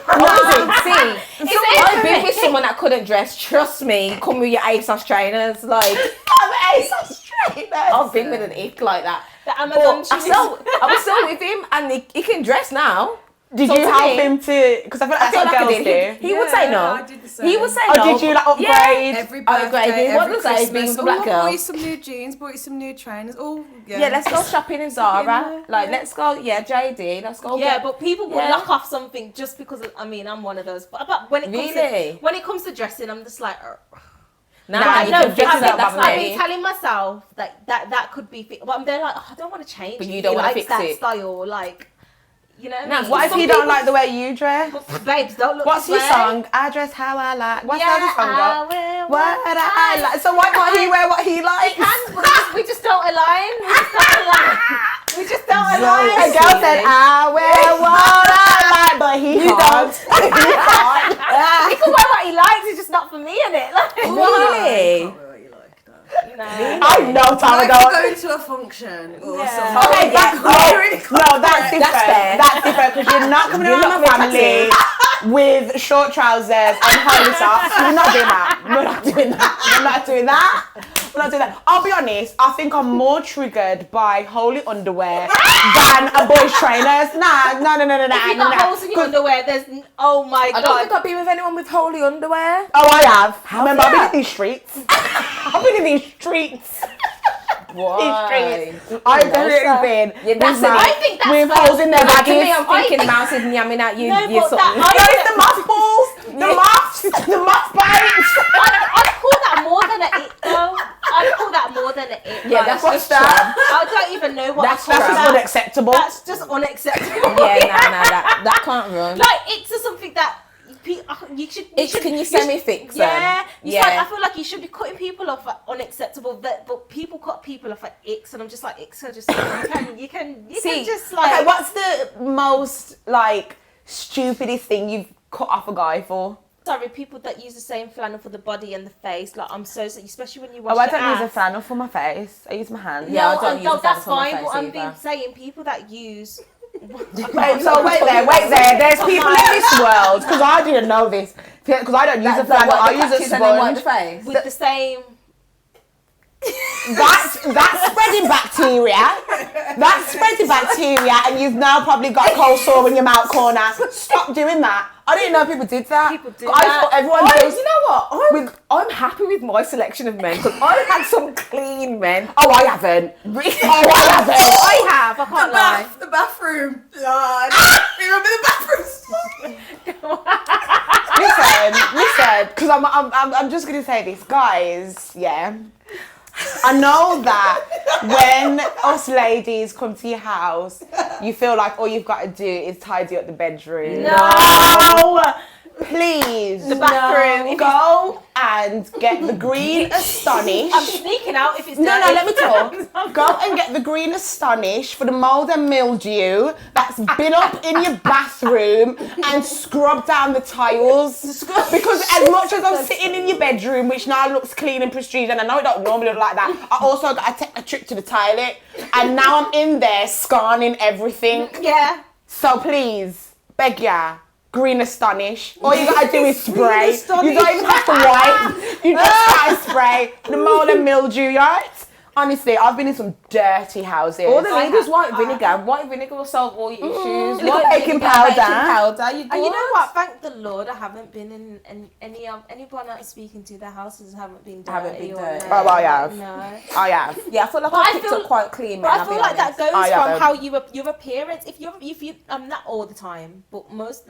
See, I've been with someone that couldn't dress. Trust me, come with your ASOS trainers. Like, I'm ASOS trainers. I've been with an ick like that. The Amazon I was still with him, and he can dress now. Did you help him to? Because I feel like that's what girls do. He would say no. I did the same. He would say Oh, no. did you like upgrade? Every birthday, Upgrading. What every was that? Christmas. Being a black girl. Bought you some new jeans, bought you some new trainers. Oh, Yeah, let's go shopping in Zara. Like, let's go. Yeah, JD. Let's go. Yeah, but people will lock off something just because. I'm one of those. But when it comes to dressing, I'm just like. I've been telling myself that could be. But I'm there like, I don't want to change. But you don't want to fix that it. style, like. You know what I mean? What if you don't like the way you dress? Babes, don't look. What's your song? I dress how I like. What's the other song go? What I like. So why can't he wear what he likes? We just don't align. We just don't align. A girl said, I wear what I like, but he can't. He can wear what he likes. It's just not for me, innit? Like, Really? What you like, though. you I know time Like ago. going to a function or Yeah. something. Okay, that's different. fair. That's different because you're not coming around my family with short trousers and holy socks. We're not doing that. We're not doing that. We're not doing that. We're not doing that. I'll be honest. I think I'm more triggered by holy underwear than a boy's trainers. Nah. If you got holes in your underwear, there's oh my I don't think I've been with anyone with holy underwear. Oh, I have. Remember, I've been in these streets. I've been in these streets. Why? I've definitely been. Yeah, that's with, I think that's with fair. holes in their To me, baggies. I'm thinking mouse is yamming at you. No, you but something. No, it's the mothballs, the moths, the moth bites. I'd call that more than an ick though. I'd call that more than an ick. Yeah, like, that's What's just that? I don't even know what That's I call That's just that. unacceptable. That's just unacceptable. Yeah, that can't run. Like icks are something that you should. Can you semi-fix them? Yeah, Yeah. Like, I feel like you should be cutting people off at unacceptable, but people cut people off at icks, and I'm just like icks are just you can just like. Okay, what's the most like stupidest thing you've cut off a guy for? Sorry, people that use the same flannel for the body and the face. Like I'm so especially when you wash Oh, I your don't use a ass. flannel for my face. I use my hand. Yeah, I don't use a flannel that's for my fine. face But I'm either. being saying people that use. Wait there. There's people in this world because I didn't know this. Because I don't use a flannel. I use a sponge. face. With the same. That's spreading bacteria. That's spreading bacteria, and you've now probably got a cold sore in your mouth corner. Stop doing that. I didn't know people did that. People do I that. thought everyone does. You know what? I'm happy with my selection of men because I've had some clean men. Oh, I haven't. Oh, I haven't. I have. I can't lie. The bathroom. Remember the bathroom? Listen, because I'm just gonna say this, guys. Yeah, I know that when us ladies come to your house, you feel like all you've got to do is tidy up the bedroom. No. Please, The bathroom. go and get the green Astonish. I'm sneaking out if it's No, dirty. let me talk. Go and get the green Astonish for the mold and mildew that's been up in your bathroom and scrub down the tiles. Because as much as I'm sitting in your bedroom, which now looks clean and prestige, and I know it don't normally look like that, I also got to take a trip to the toilet, and now I'm in there scanning everything. Yeah. So please, beg ya. Green Astonish. All you gotta do is spray. You don't even have to wipe. You just gotta spray. The mold and mildew, right? Honestly, I've been in some dirty houses. All they need is white vinegar. White vinegar will solve all your issues. Little White baking vinegar, powder. baking powder. And you know what? Thank the Lord, I haven't been in anyone I'm speaking to. Their houses haven't been dirty. Haven't been or dirty. no. Oh, I have. No. I have. Yeah, I feel like But I I picked feel- up quite clean, But man. I I'll feel be like that honest. goes Oh, yeah, from babe. how your appearance. If you not all the time, but most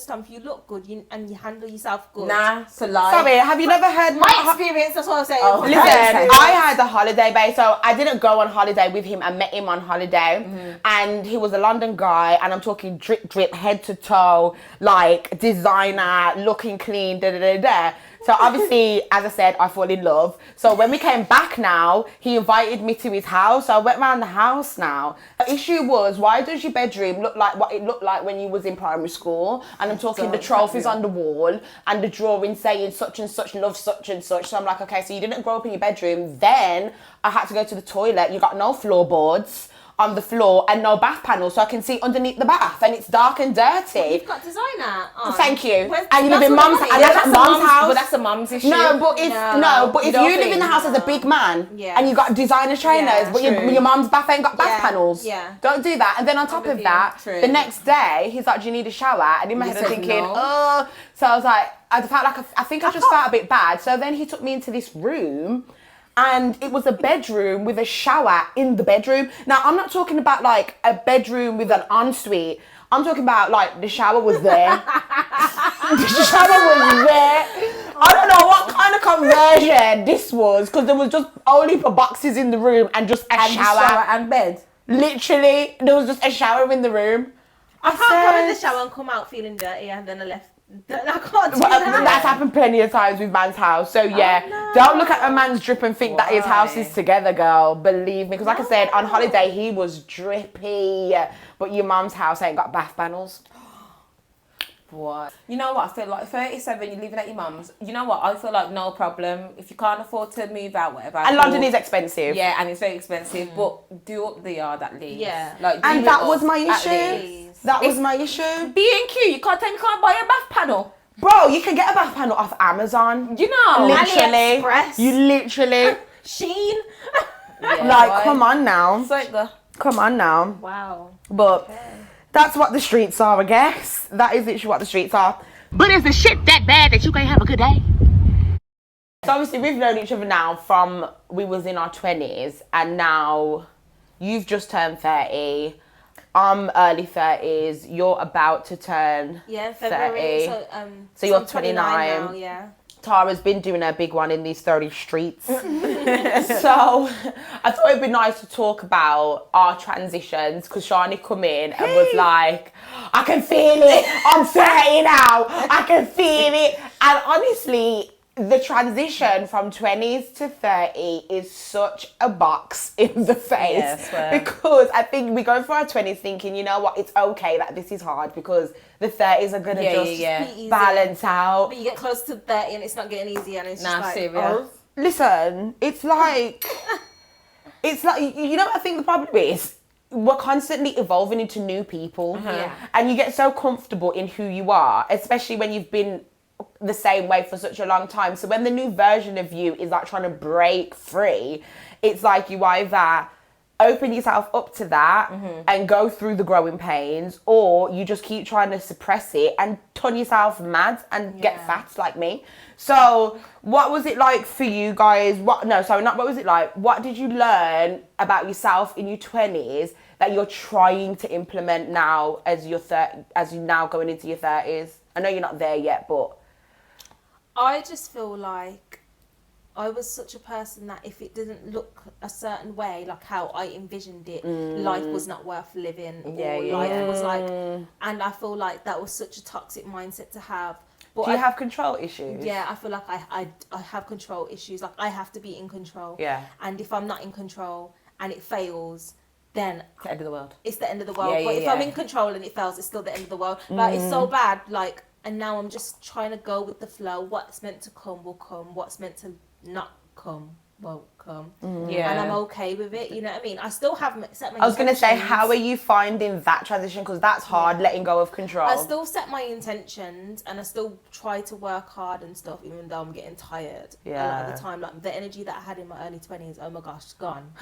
time, if you look good and you handle yourself good. Nah, it's a lie. Sorry, have you never heard My experience. That's what I'm saying. Oh, My Listen, experience. I had a holiday babe, so I didn't go on holiday with him. I met him on holiday, and he was a London guy, and I'm talking drip, head to toe, like designer, looking clean, da da da da. So obviously, as I said, I fall in love. So when we came back now, he invited me to his house. So I went around the house now. The issue was, why does your bedroom look like what it looked like when you was in primary school? And I'm talking the trophies on the wall and the drawing saying such and such loves such and such. So I'm like, okay, so you didn't grow up in your bedroom. Then I had to go to the toilet. You got no floorboards on the floor and no bath panel, so I can see underneath the bath, and it's dark and dirty. You've got designer on. Thank you. Where's- And you live that's in what mum's I house. mean. That's mum's house. But that's a mum's issue. No, but if No. if don't you live in the think? house as a big man Yeah. and you got designer trainers, Yeah, but your mum's bath ain't got bath Yeah, panels. yeah. Don't do that. And then on top with of you. that, True. the next day he's like, "Do you need a shower?" And in my You head I'm said thinking, no. "Oh." So I was like, I felt like I think I just felt a bit bad. So then he took me into this room. And it was a bedroom with a shower in the bedroom. Now, I'm not talking about like a bedroom with an ensuite. I'm talking about like the shower was there. The shower was there. I don't know what kind of conversion this was, because there was just only for boxes in the room and just a shower. and bed. Literally, there was just a shower in the room. I can't go in the shower and come out feeling dirty, and then I left. I can't do that. That's happened plenty of times with man's house. So yeah, don't look at a man's drip and think that his house is together, girl. Believe me, because like I said, on holiday he was drippy, but your mum's house ain't got bath panels. What? You know what? I feel like 37, you're living at your mum's. You know what? I feel like no problem. If you can't afford to move out, whatever. And London is expensive. Yeah, and it's very expensive. But do up the yard at least. Yeah. Like, do And it that up was my at issue. least. That was my issue. B&Q, you can't tell me you can't buy a bath panel. Bro, you can get a bath panel off Amazon. You know. Literally. AliExpress. You literally. Sheen. Yeah, Like, right. come on now. It's like the... Come on now. Wow. But that's what the streets are, I guess. That is literally what the streets are. But is the shit that bad that you can't have a good day? So obviously we've known each other now from we was in our 20s, and now you've just turned 30. I'm early 30s. You're about to turn Yeah, February. 30. So you're I'm 29 now, 29. yeah. Tara's been doing her big one in these 30 streets. So I thought it'd be nice to talk about our transitions, because Sharni come in and was like, I can feel it. I'm 30 now. I can feel it. And honestly, the transition from 20s to 30 is such a box in the face. Yeah, I swear. Because I think we go for our 20s thinking, you know what, it's okay that this is hard, because the 30s are going to Easy. balance out. But you get close to 30 and it's not getting easier, and it's Nah, just like, serious. oh. Listen, it's like, you know what I think the problem is? We're constantly evolving into new people. Yeah. And you get so comfortable in who you are, especially when you've been the same way for such a long time. So when the new version of you is like trying to break free, it's like you either open yourself up to that and go through the growing pains, or you just keep trying to suppress it and turn yourself mad and get fat like me. So what was it like for you guys? What was it like? What did you learn about yourself in your 20s that you're trying to implement now as you're now going into your 30s? I know you're not there yet, but I just feel like I was such a person that if it didn't look a certain way, like how I envisioned it, life was not worth living. Life was like, and I feel like that was such a toxic mindset to have. But do you have control issues? Yeah, I feel like I have control issues. Like I have to be in control. Yeah. And if I'm not in control and it fails, then It's the end of the world. it's the end of the world. Yeah, But yeah, if I'm yeah. in control and it fails, it's still the end of the world. Like it's so bad. Like, and now I'm just trying to go with the flow. What's meant to come will come. What's meant to not come won't come. Yeah. And I'm okay with it. You know what I mean? I still haven't set my I was going to say, intentions. how are you finding that transition? Because that's hard, letting go of control. I still set my intentions and I still try to work hard and stuff, even though I'm getting tired a lot of the time. Like the energy that I had in my early 20s, oh my gosh, it's gone.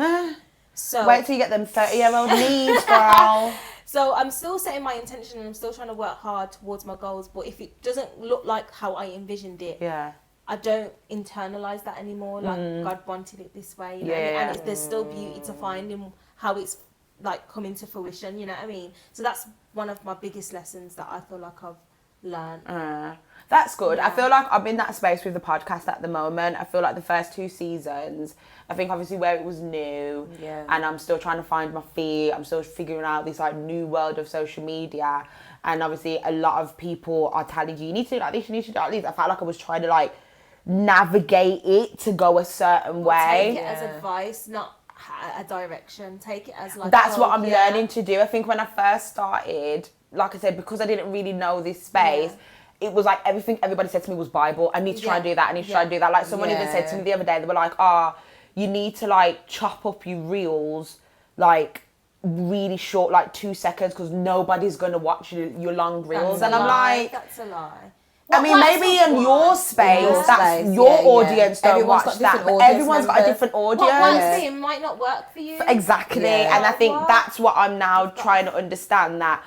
So Wait till you get them 30-year-old knees, girl. So I'm still setting my intention and I'm still trying to work hard towards my goals. But if it doesn't look like how I envisioned it, Yeah. I don't internalize that anymore. Like God wanted it this way, you know? Yeah. And there's still beauty to find in how it's like coming to fruition. You know what I mean? So that's one of my biggest lessons that I feel like I've learned. That's good. I feel like I'm in that space with the podcast at the moment. I feel like the first 2 seasons, I think obviously where it was new, and I'm still trying to find my feet. I'm still figuring out this like new world of social media, and obviously a lot of people are telling you need to do like this, you need to do like this. I felt like I was trying to like navigate it to go a certain way. Take it as advice, not a direction. Take it as like That's what I'm learning to do. I think when I first started, like I said, because I didn't really know this space, it was like everything everybody said to me was Bible. I need to try and do that. I need to try and do that. Like someone even said to me the other day, they were like, you need to like chop up your reels like really short, like 2 seconds, because nobody's going to watch your long reels. And I'm like, that's a lie. I mean, maybe in your space, that's your audience don't Everyone's watch got that, different but audience everyone's got a members. different What audience. works for him might not work for you. Exactly. And I think that's what I'm now trying to understand, that,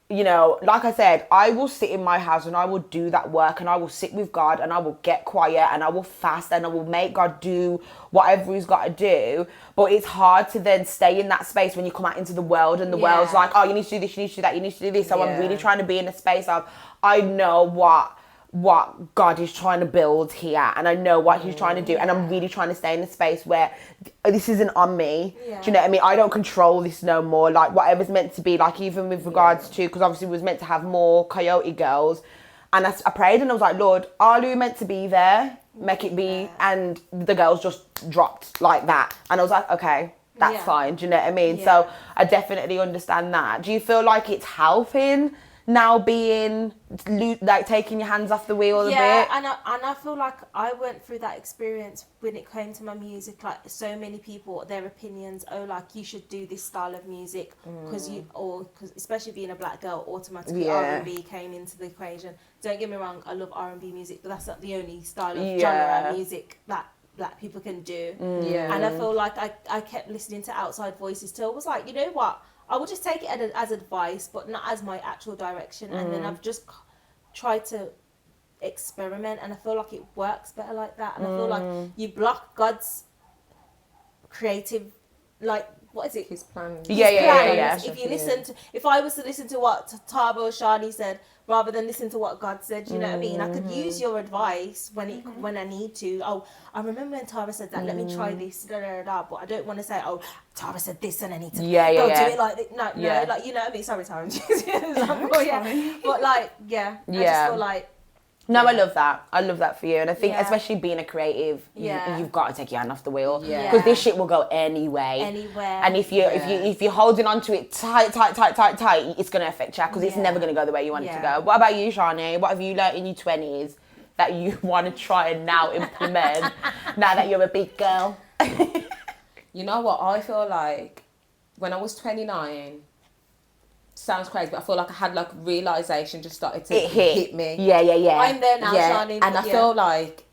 you know, like I said, I will sit in my house and I will do that work, and I will sit with God and I will get quiet and I will fast and I will make God do whatever he's got to do. But it's hard to then stay in that space when you come out into the world and the world's like, oh, you need to do this, you need to do that, you need to do this. So I'm really trying to be in a space of, I know what God is trying to build here, and I know what he's trying to do, and I'm really trying to stay in a space where this isn't on me. Do you know what I mean? I don't control this no more. Like whatever's meant to be, like even with regards to, because obviously we was meant to have more Coyote girls, and I prayed and I was like, Lord, are you meant to be there? Make it be. And the girls just dropped like that, and I was like, okay, that's fine. Do you know what I mean? So I definitely understand that. Do you feel like it's helping now being like taking your hands off the wheel a bit? and I feel like I went through that experience when it came to my music. Like so many people, their opinions, like you should do this style of music because especially being a black girl, automatically R&B came into the equation. Don't get me wrong, I love R&B music, but that's not the only style of genre of music that black people can do. And I feel like I kept listening to outside voices till I was like, you know what, I will just take it as advice, but not as my actual direction. And then I've just tried to experiment, and I feel like it works better like that. And I feel like you block God's creative, like, what is it? His plans. Yeah. If you listen to, if I was to listen to what Taba or Sharni said, rather than listen to what God said, you know what I mean? I could use your advice when I need to. Oh, I remember when Tara said that, let me try this, but I don't want to say, oh, Tara said this and I need to do it like this. No, like, you know what I mean? Sorry, Tara. But like, I just feel like, no, I love that. I love that for you. And I think, especially being a creative, you've got to take your hand off the wheel. Because this shit will go anywhere. And if you're holding on to it tight, it's going to affect you because it's never going to go the way you want it to go. What about you, Sharni? What have you learnt in your 20s that you want to try and now implement now that you're a big girl? You know what? I feel like when I was 29... sounds crazy, but I feel like I had like realization just started to hit me. Yeah. I'm there now, Sharni. And I feel like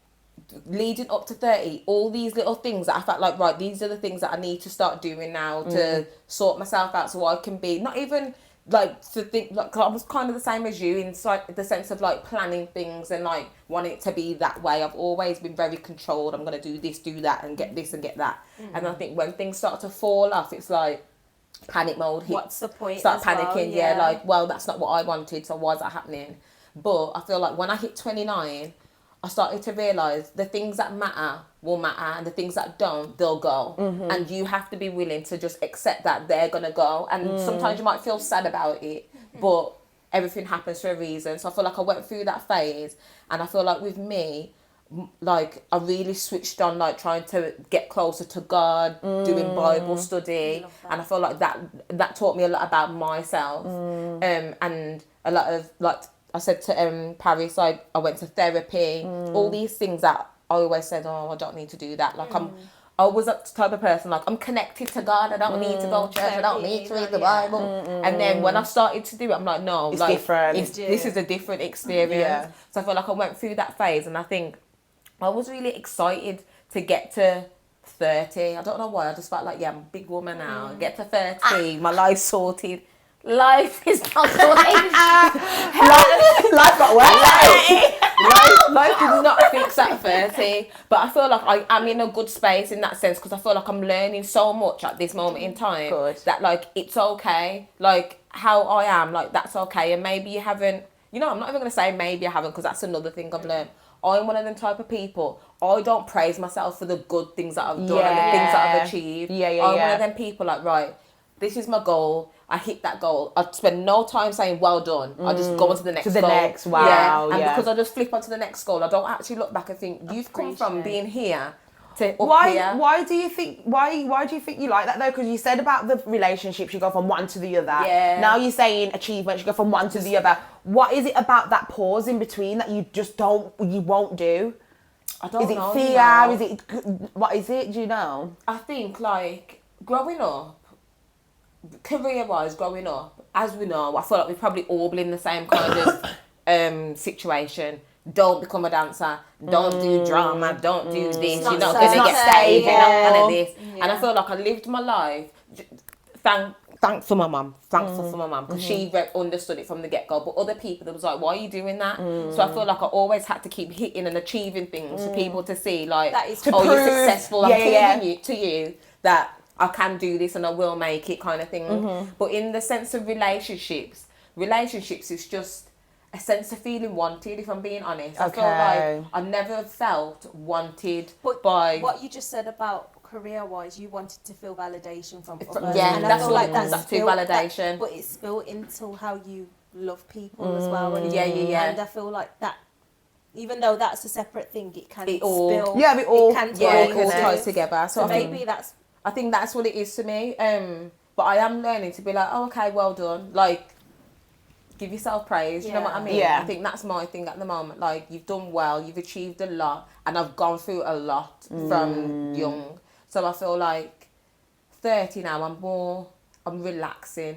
leading up to 30, all these little things that I felt like, right, these are the things that I need to start doing now to sort myself out so I can be, not even like to think, like I was kind of the same as you inside the sense of like planning things and like wanting it to be that way. I've always been very controlled. I'm going to do this, do that and get this and get that. And I think when things start to fall off, it's like, panic mode hits. What's the point? Start panicking, like, well, that's not what I wanted, so why is that happening? But I feel like when I hit 29, I started to realise the things that matter will matter, and the things that don't, they'll go. And you have to be willing to just accept that they're gonna go. And sometimes you might feel sad about it, but everything happens for a reason. So I feel like I went through that phase, and I feel like with me, like I really switched on like trying to get closer to God, doing Bible study, and I feel like that taught me a lot about myself, and a lot of, like I said to Paris, like I went to therapy, all these things that I always said, oh, I don't need to do that, like I was that type of person, like I'm connected to God, I don't need to go to church, I don't need to read the Bible. And then when I started to do it, I'm like, no, it's like different. this is a different experience. So I feel like I went through that phase, and I think I was really excited to get to 30. I don't know why. I just felt like, I'm a big woman now. Get to 30. My life's sorted. Life is not sorted. Life got worse. Life did not fix at 30. But I feel like I am in a good space in that sense, because I feel like I'm learning so much at this moment in time. That like it's okay. Like how I am, like that's okay. And maybe you haven't, I'm not even going to say maybe I haven't, because that's another thing I've learned. I'm one of them type of people. I don't praise myself for the good things that I've done and the things that I've achieved. I'm one of them people like, right, this is my goal. I hit that goal. I spend no time saying well done. I just go on to the next goal. Wow. And because I just flip onto the next goal, I don't actually look back and think, you've come from being here to up here. Why do you think you like that though? Because you said about the relationships, you go from one to the other. Now you're saying achievements, you go from one to the other. What is it about that pause in between that you just won't do? I don't know. Is it fear? Is it, what is it? Do you know? I think like growing up, career-wise, growing up, as we know, I feel like we've probably all been in the same kind of situation. Don't become a dancer. Don't do drama. Don't do this. You're not going to get stage. You're not going to this. And I feel like I lived my life. Thanks for my mum. Thankful for my mum, because she understood it from the get-go. But other people, that was like, why are you doing that? So I feel like I always had to keep hitting and achieving things for people to see, like, that is you're successful. I'm proving to you that I can do this and I will make it, kind of thing. But in the sense of relationships is just a sense of feeling wanted, if I'm being honest. I feel like I never felt wanted by... What you just said about career-wise, you wanted to feel validation from others. Yeah, and that's I feel what like it comes up to, validation. But it's built into how you love people as well. And And I feel like that, even though that's a separate thing, it can spill. Yeah, it all ties together. So maybe that's... I think that's what it is to me. But I am learning to be like, oh, okay, well done. Like, give yourself praise. You know what I mean? Yeah. I think that's my thing at the moment. Like, you've done well, you've achieved a lot, and I've gone through a lot from young. So I feel like 30 now, I'm relaxing.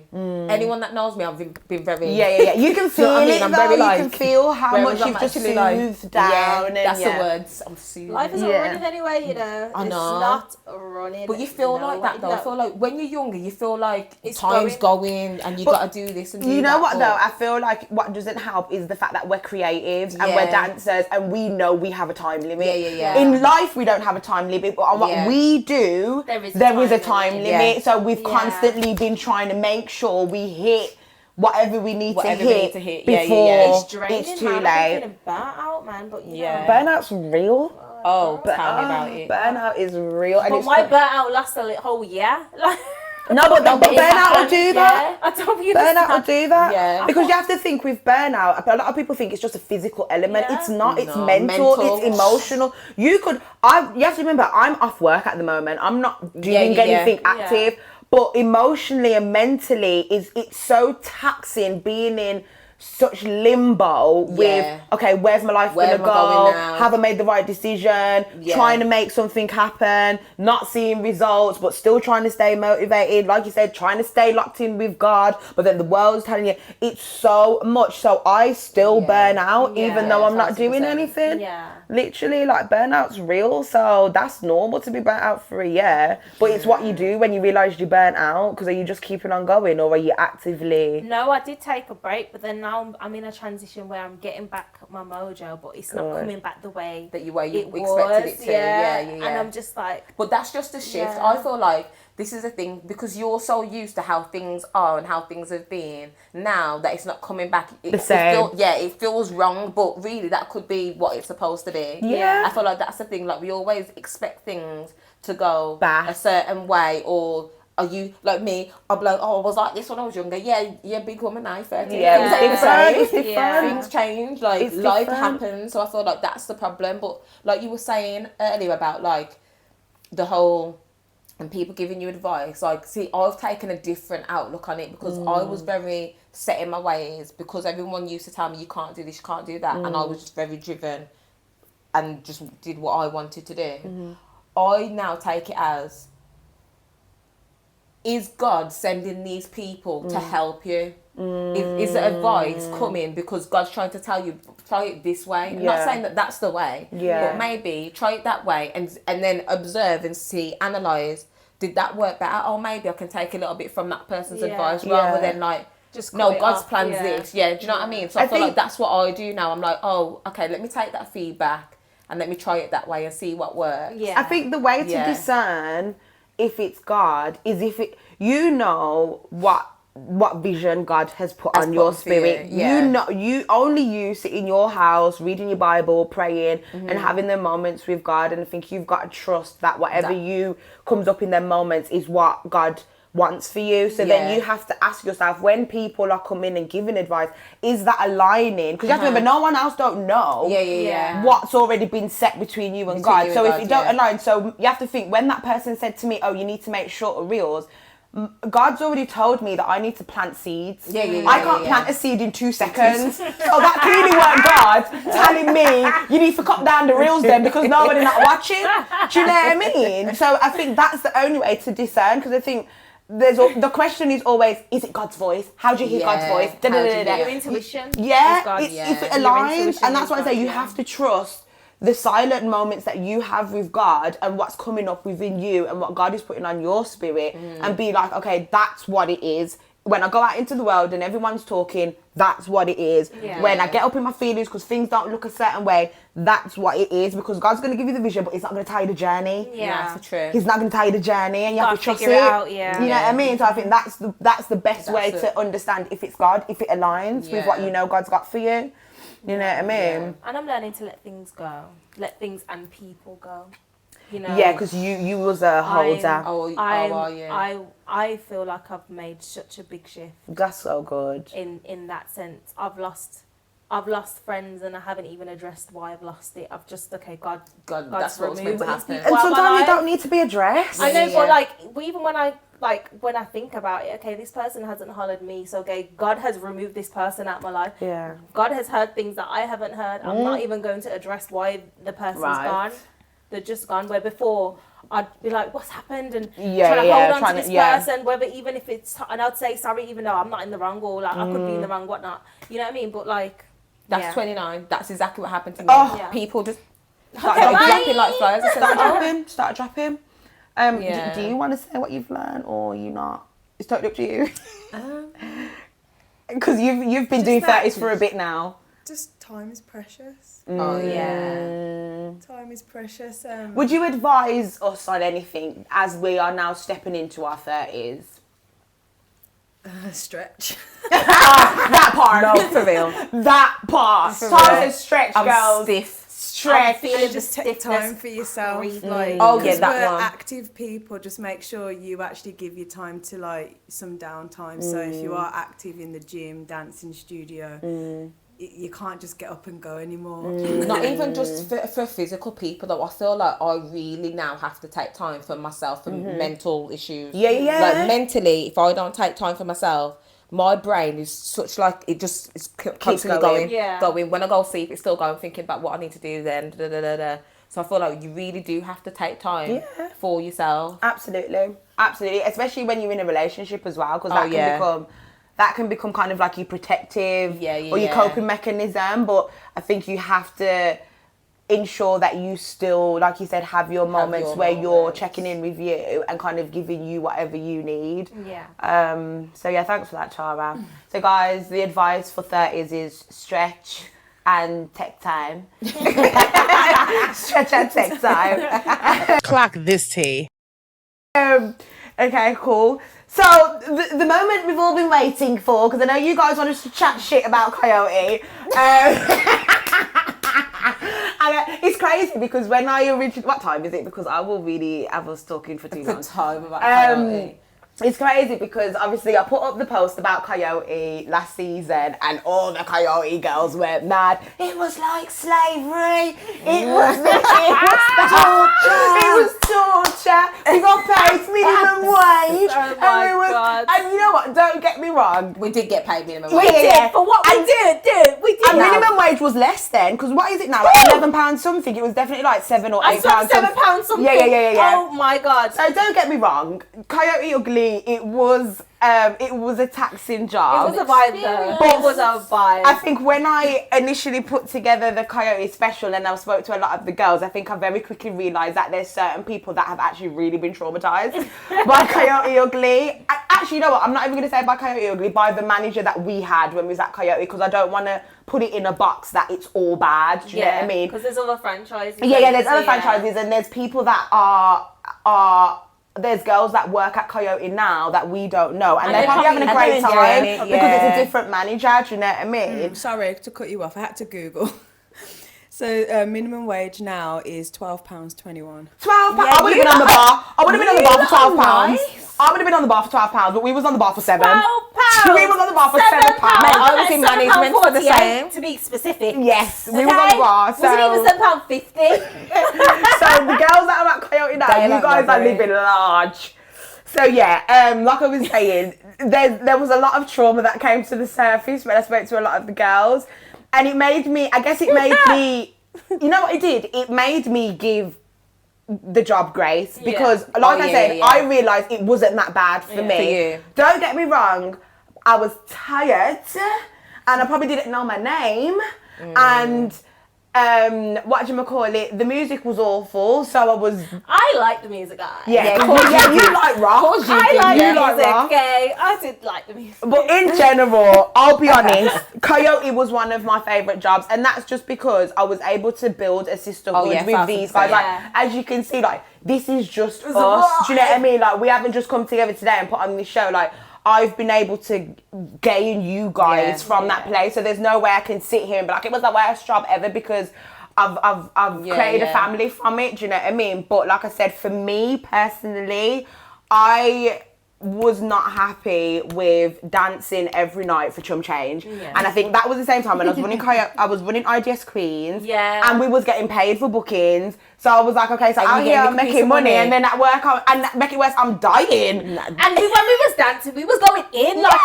Anyone that knows me, I've been very... Yeah. You can feel I mean? it, I'm though. very, You like, can feel how whereas much I'm you've just actually, soothed like, down. And that's the words. I'm soothed. Life isn't running anyway, you know. I know. It's not running. But you feel like that, though. No. I feel like when you're younger, you feel like It's time's going and you But got to do this and do that. you know what, but- though? I feel like what doesn't help is the fact that we're creatives and we're Yeah. dancers and we know we have a time limit. Yeah. In life, we don't have a time limit, but on what we do, There is a a time time limit. Yeah. So we've constantly been trying to make sure we hit whatever we need to hit before It's draining, it's too man. I'm late. feeling burnt out, man. But Yeah. Burnout's real. Oh, tell me about it. Burnout is real. And But it's my burnt out lasts a whole year. Like, no, but burnout will do that. I don't you Burnout will do that. Yeah. Because you have to think with burnout, a lot of people think it's just a physical element. Yeah. It's not. It's No, mental. mental. It's emotional. You have to remember, I'm off work at the moment. I'm not doing Yeah. anything active. But emotionally and mentally, it's so taxing being in such limbo with, okay, where's my life Where gonna am I going go? now? Have I made the right decision? Yeah. Trying to make something happen, not seeing results, but still trying to stay motivated. Like you said, trying to stay locked in with God, but then the world's telling you it's so much. So I still burn out, even though I'm not doing 1,000%. anything. Yeah. Literally, like, burnout's real, so that's normal to be burnt out for a year. But it's what you do when you realise you're burnt out, because are you just keeping on going, or are you actively... No, I did take a break, but then now I'm in a transition where I'm getting back my mojo, but it's not coming back the way That you expected was, it to. Yeah. And I'm just like... But that's just a shift. Yeah. I feel like this is a thing because you're so used to how things are and how things have been. Now that it's not coming back, The same. It feels wrong. But really, that could be what it's supposed to be. Yeah. I feel like that's the thing. Like, we always expect things to go Back. a certain way, or are you like me? I'll be like, oh, I was like this when I was younger. Yeah, big woman now, 30. Yeah, Things ain't the different. same. It's different. Things change. Like, It's life different. happens. So I feel like that's the problem. But like you were saying earlier about like the whole and people giving you advice, like, see, I've taken a different outlook on it because I was very set in my ways because everyone used to tell me you can't do this, you can't do that, and I was just very driven and just did what I wanted to do. I now take it as, is God sending these people to help you? Is the advice coming because God's trying to tell you, try it this way? I'm not saying that that's the way, but maybe try it that way and then observe and see, analyse, did that work better? Oh, maybe I can take a little bit from that person's advice rather than like, Just no, cut it God's off, plan's this. Yeah, do you know what I mean? So I feel think- like that's what I do now. I'm like, oh, okay, let me take that feedback and let me try it that way and see what works. Yeah. I think the way to discern if it's God is if you know what vision God has put on your put for you, spirit. yeah. You know, you sit in your house reading your Bible, praying and having the moments with God, and I think you've got to trust that whatever you comes up in them moments is what God wants for you. So then you have to ask yourself, when people are coming and giving advice, is that aligning? Because you have to remember, no one else don't know what's already been set between you and God. you So and if God, you don't align, so you have to think, when that person said to me, oh, you need to make shorter reels, God's already told me that I need to plant seeds. I can't plant a seed in 2 seconds. So that clearly weren't God telling me you need to cut down the reels then because nobody not watching. Do you know what I mean? So I think that's the only way to discern, because I think the question is always, is it God's voice? How do you hear God's voice? How do you hear Your intuition. Yeah, is God. if it Your aligns, intuition and that's is why I say God, you have to trust the silent moments that you have with God and what's coming up within you and what God is putting on your spirit, and be like, okay, that's what it is. When I go out into the world and everyone's talking, that's what it is. Yeah. When I get up in my feelings because things don't look a certain way, that's what it is. Because God's going to give you the vision, but He's not going to tell you the journey. Yeah. That's true. He's not going to tell you the journey, and you have to trust it. figure it out, yeah. You know what I mean? So I think that's the best way it. to understand if it's God, if it aligns with what you know God's got for you. You know what I mean? And I'm learning to let things go. Let things and people go. You know? Yeah, because you was a holder. I feel like I've made such a big shift That's so good. in that sense. I've lost friends and I haven't even addressed why I've lost it. I've just, God's that's what's meant removed to these happen. people And out of my sometimes life. it don't need to be addressed. I know, but like, even when I like when I think about it, okay, this person hasn't hollered me, so okay, God has removed this person out of my life. Yeah. God has heard things that I haven't heard. I'm not even going to address why the person's gone. They're just gone. Where before I'd be like, what's happened? And trying to hold on to this person, whether even if it's, and I'd say sorry even though I'm not in the wrong, or like I could be in the wrong, whatnot. You know what I mean? But like, That's 29. That's exactly what happened to me. Oh. People just started dropping like flies. Start dropping. Do you want to say what you've learned, or you not? It's totally up to you. Because you've been doing 30s for a bit now. Just time is precious. Oh yeah. Time is precious. Would you advise us on anything as we are now stepping into our 30s? Stretch. That part. No, for real. That part. Time to stretch, I'm girls. stiff. Stretch. And just take time for yourself. Like, Oh, yeah, 'cause that we're one. active people. Just make sure you actually give your time to like some downtime. So if you are active in the gym, dancing studio, you can't just get up and go anymore. Not even just for physical people though. I feel like I really now have to take time for myself for mental issues. Yeah. Like mentally, if I don't take time for myself, my brain is such like it's constantly going. going. When I go sleep, it's still going, thinking about what I need to do then. So I feel like you really do have to take time for yourself. Absolutely. Especially when you're in a relationship as well, because that can become kind of like your protective or your coping mechanism. But I think you have to ensure that you still, like you said, have your moments where you're checking in with you and kind of giving you whatever you need. So yeah, thanks for that, Chara. So guys, the advice for 30s is stretch and take time. Stretch and take time. Clock this tea. Okay, cool. So the moment we've all been waiting for, because I know you guys want us to chat shit about Coyote. And it's crazy because when I originally, what time is it? Because I will really have us talking for too long. Good time about Coyote. It's crazy because obviously I put up the post about Coyote last season and all the Coyote girls went mad. It was like slavery. It was torture. We got paid minimum wage. And you know what? Don't get me wrong. We did get paid minimum We wage. did. For what we did. And minimum wage was less then, because what is it now? Like £11 something. It was definitely like £7 or £8. £7 something. Yeah. Oh my God. So don't get me wrong, Coyote Ugly, it was a taxing job. It was a vibe though. It was a vibe. I think when I initially put together the Coyote special and I spoke to a lot of the girls, I think I very quickly realised that there's certain people that have actually really been traumatised by Coyote Ugly. Actually, you know what? I'm not even going to say by Coyote Ugly, by the manager that we had when we was at Coyote, because I don't want to put it in a box that it's all bad. Do you know what I mean? Because there's other franchises. Yeah, there's other franchises and there's people that are there's girls that work at Coyote now that we don't know, and they're probably having a great time because it's a different manager. Do you know what I mean? Sorry to cut you off. I had to Google. So minimum wage now is £12.21. £12. I would have been on the bar. I would have been on the bar for £12. I would have been on the bar for £12, but we was on the bar for £7. We was on the bar for £7. I was in management for the same. To be specific. Yes, we was on the bar. So, was it even £7.50? so the girls that are at Coyote now, you guys are living large. So yeah, like I was saying, there was a lot of trauma that came to the surface when I spoke to a lot of the girls. And it made me, you know what it did? It made me give the job grace because I realised it wasn't that bad for me. For you. Don't get me wrong, I was tired and I probably didn't know my name and the music was awful, so I like the music, guys. you like rock. I like you the like music, rock. okay? I did like the music. But in general, I'll be honest, Coyote was one of my favourite jobs, and that's just because I was able to build a sisterhood with these guys. Like, as you can see, like, this is just us. Do you know what I mean? Like, we haven't just come together today and put on this show. Like, I've been able to gain you guys from that place, so there's no way I can sit here and be like, it was the worst job ever, because I've created a family from it. Do you know what I mean? But like I said, for me personally, I was not happy with dancing every night for chum change, and I think that was the same time when I was running I was running IGS Queens, and we was getting paid for bookings. So I was like, okay, so out here I'm making money, and then at work, and make it worse, I'm dying. And when we was dancing, we was going in like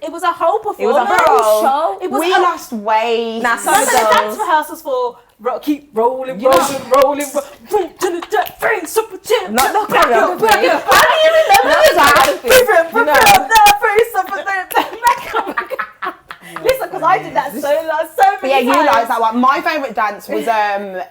it was a whole performance. show. It was we lost weight. Now some of the dance rehearsals for keep rolling, to the death, free, super tip. Not the choreography. I don't even remember that. Listen, because I did that so many Yeah, times. you like that one. My favourite dance was Havana,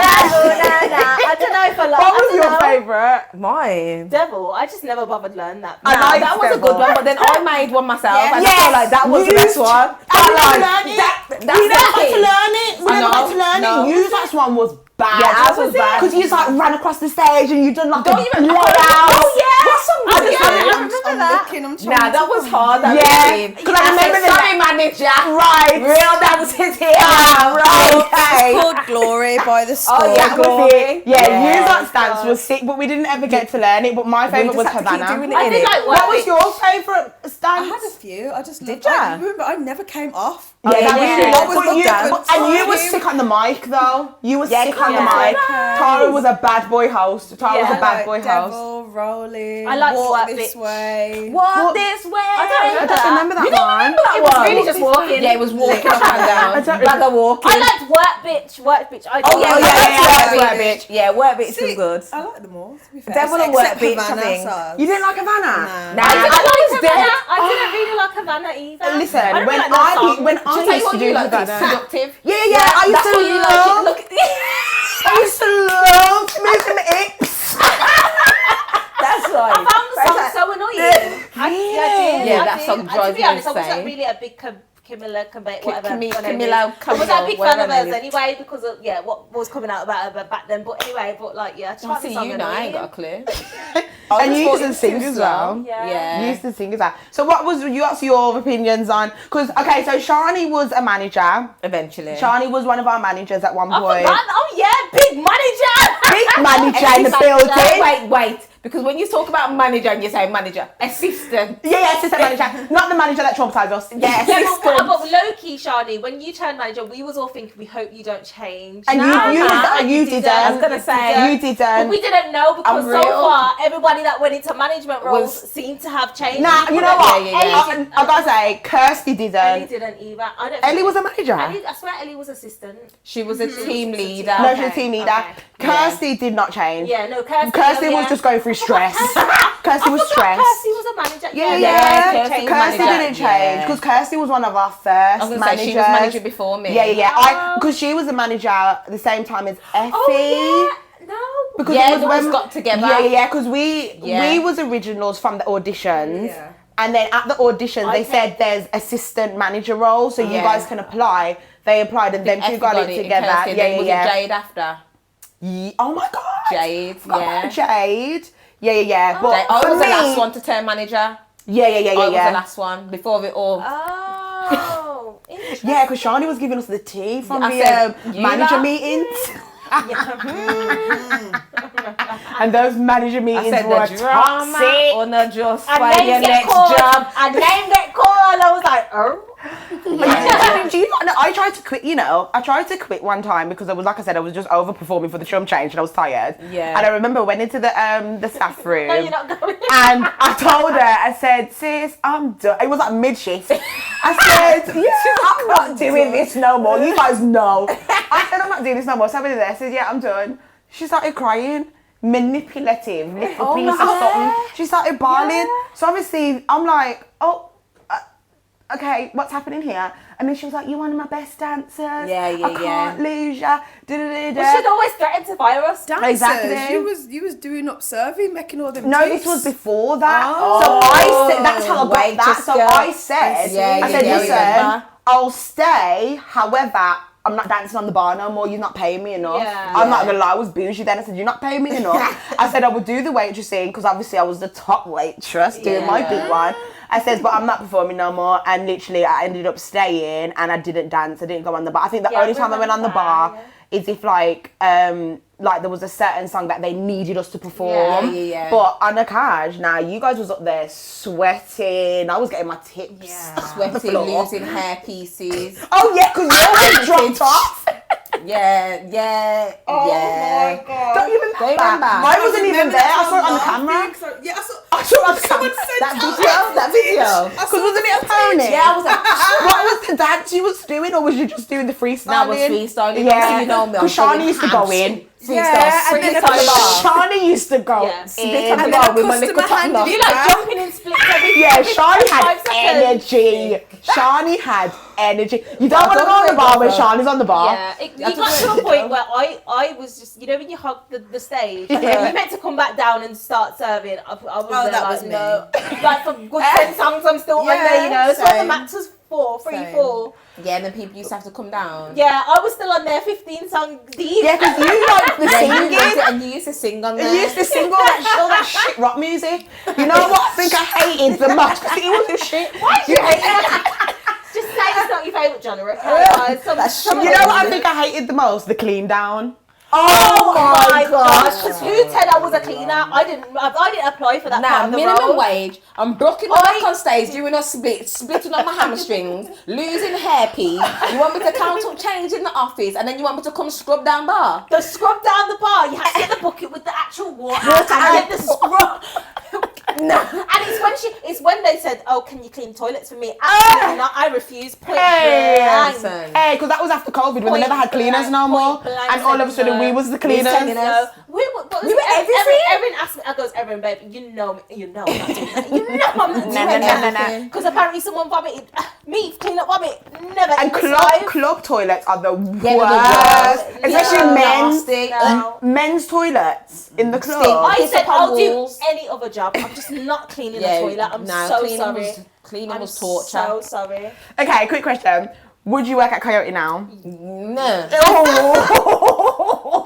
I don't know if I like. What was your favourite? Mine. Devil. I just never bothered learning that. That was a good one, but then I made one myself. And I felt like that was the best one. We never got to learn it. That one was bad. Yeah, I was bad. Because you just like ran across the stage and you done like Don't even layout. Oh yeah. What song was it? Nah, that was hard. Because I remember sorry, manager. Right. Real dances here. Right. It's called Glory by the school. Oh yeah, Glory. Yeah, Lot's dance was sick, but we didn't ever get to learn it. But my favourite was Havana. I did like What was your favourite I dance? had a few. I just Did I ya? remember I never came off. What was the you? dance? And you were sick on the mic though. You were sick on the mic. Tara was a bad boy host. Tara was a bad boy host. Devil, rolling. I like walk Work this Bitch. way. Walk this way. I don't remember that one. It was really just walking. Yeah, it was walking up and down. Bag of walking. I liked Work Bitch. Work Bitch. Work bitch. Yeah, work bitch was good. I like them all, to be fair. Devil and Work Bitch, I Havana think. songs. You didn't like Havana? Nah, I liked dead. Havana. I didn't really like Havana either. Listen, I don't when like that I song. used to do Havana. Seductive. Yeah, I used That's to what you like. love. Look at this. I used to love moving my hips. That's I right. found the song so annoying. I did. Yeah, I that did. song To drives be me honest, I wasn't insane. really a big Camilla, whatever. Camilla, I wasn't a big fan whatever of her hers name is. anyway because of what was coming out about her back then. But anyway, I I tried the see song you now. I ain't annoying. got a clue. And you used to sing as well. Yeah. You used to sing as well. So what's your opinions on? Because okay, so Sharni was a manager. Eventually. Sharni was one of our managers at one I point. forgot. Oh yeah, big manager. Big manager in the building. Wait. Because when you talk about manager and you say manager, assistant. Yeah, assistant manager. Not the manager that traumatized us. Yeah, Yeah, assistant. but low key, Sharni, when you turned manager, we was all thinking, we hope you don't change. And you didn't. I was gonna say, You didn't. But we didn't know because I'm so real. far, everybody that went into management roles seemed to have changed. Nah, you know what? Yeah. I gotta say, Kirsty Ellie didn't. didn't either. Ellie was a manager. I swear Ellie was assistant. She was a team leader. No, she was team leader. Okay. Kirsty did not change. Yeah, no, Kirsty. Kirsty was just going through stress. Kirsty was stressed. Kirsty was a manager. Yeah. Kirsty Kirsty manager. didn't change because Kirsty was one of our first I was gonna managers. say she was manager before me. Yeah. Because she was the manager at the same time as Effie. Oh yeah. No. Because Yeah, it was those when got together. Yeah. Because we was originals from the auditions. Yeah. And then at the auditions, they said there's assistant manager role, so you guys can apply. They applied, and them two got it together. Was it Jade after? Oh my god. Jade. Jade. Yeah. But I for was the me- last one to turn manager. Yeah. I was the last one before it all. Oh. Interesting. Yeah, because Sharni was giving us the tea from I the said, you manager lot? meetings. And those manager I meetings said were the drama toxic. or not just And find your names get next called. job. And name get called. I was like, oh. Do you not know, I tried to quit, I tried to quit one time because I was, like I said, I was just overperforming for the chum change and I was tired. Yeah. And I remember I went into the staff room No, you're not going. and I told her, I said, sis, I'm done. It was like mid-shift. I said, I'm not doing this no more. You guys know. I said, I'm not doing this no more. Somebody there said, yeah, I'm done. She started crying. Manipulative, little piece of something. She started bawling. So obviously, I'm like, okay, what's happening here? And then she was like, you're one of my best dancers. I can't lose ya. Well, she'd always threaten to fire us. Dancers. Exactly. You was doing up serving, making all them. No, tips. this was before that. Oh. So I said, that's how I got that. Waitress So girl. I said, listen, I'll stay. However, I'm not dancing on the bar no more. You're not paying me enough. I'm not gonna lie, I was bougie then. I said, you're not paying me enough. I said I would do the waitressing because obviously I was the top waitress doing my big one. I said, but I'm not performing no more. And literally, I ended up staying and I didn't dance. I didn't go on the bar. I think the only time I went on the bar is if like there was a certain song that they needed us to perform. Yeah. But on a cage, you guys was up there sweating. I was getting my tips. Sweating, losing hair pieces. Oh yeah, because yours dropped off. Yeah. Oh my god. Don't you remember? remember? Mine wasn't even there. I saw it on the camera. I saw it on the camera. That video. Because wasn't it a pony? Yeah, I was like, What was the dance you was doing, or was you just doing the freestyling? I was freestyling. Yeah, You know me. because Sharni used to go in. Freestyle. Sharni used to go Split on in. the bar with my little partner. You like jumping in splits every Yeah, Sharni had 5 seconds. energy. Sharni had energy. You don't want to go on the bar when Sharni's on the bar. Yeah, it got to a point where I was just, you know, when you hug the stage, you meant to come back down and start serving. I was there that like, was me. no. Like for good 10 songs, I'm still on there, you know. So the max was 4. Yeah, and then people used to have to come down. Yeah, I was still on there 15 songs deep. Yeah, because you like the singing. And you used to sing on there. You used to sing all that shit rock music. You know what I think I hated the most? Because it wasn't shit. Why do you hate it? Just say it's not your favourite genre, okay? You know what I think I hated the most? The clean down. Oh my gosh! Because who said I was a cleaner? I didn't apply for that part of the minimum role. wage. I'm blocking my back on stage, doing a splitting on my hamstrings, losing hairpiece. You want me to count up change in the office, and then you want me to come scrub down bar? The scrub down the bar, you have to get the bucket with the actual water and get the scrub. No. And it's when they said, "Oh, can you clean toilets for me?" Absolutely not. I refuse. Point blank. Hey, because that was after COVID when they never had cleaners no more, and all of a sudden we was the cleaners. No. We were everything. Erin asked me. I goes, "Erin, babe, you know I'm not doing that. You know I'm not doing that." Because apparently someone vomited. Me clean up vomit. Never. And in this life. club toilets are the Yeah, worst, especially nasty. men's toilets in the club. I said I'll do walls. any other job. I'm just not cleaning the toilet. I'm so sorry. Cleaning was torture. So sorry. Okay, quick question. Would you work at Coyote now? No.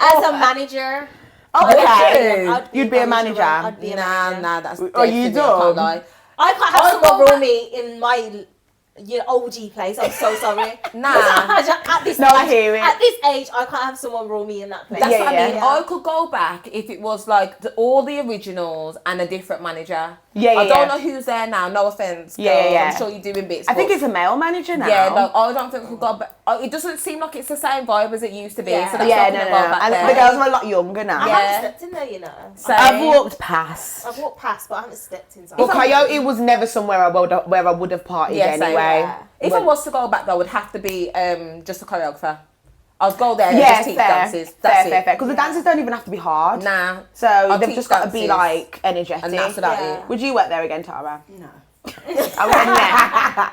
As a manager. Okay. You'd be a manager. I'd be a manager. Nah, that's Oh, you definitely, I can't don't? lie. I can't have someone rule me in my OG place. I'm so sorry. Nah. At this No, age, I hear it. At this age, I can't have someone rule me in that place. That's Yeah, what I mean. yeah. I could go back if it was like all the originals and a different manager. Yeah, I don't yeah. know who's there now. No offense. Yeah, girls. yeah. I'm sure you're doing bits. I think but- it's a male manager now. Yeah, no, I don't think we could go back. It doesn't seem like it's the same vibe as it used to be. Yeah. So that's Yeah, not no. gonna go back And there. the girls are a lot younger now. I Yeah. haven't stepped in there, you know. So, I've walked past. I've walked past, but I haven't stepped inside. But Coyote was never somewhere I would have partied Yeah, same, anyway. yeah. if I was to go back, though, it would have to be just a choreographer. I'd go there and Yeah, just teach fair. dances. That's Fair. it. Because the dances don't even have to be hard. Nah. So I'll they've teach just got to be dances. like energetic. And that's about Yeah. it. Would you work there again, Tara? No.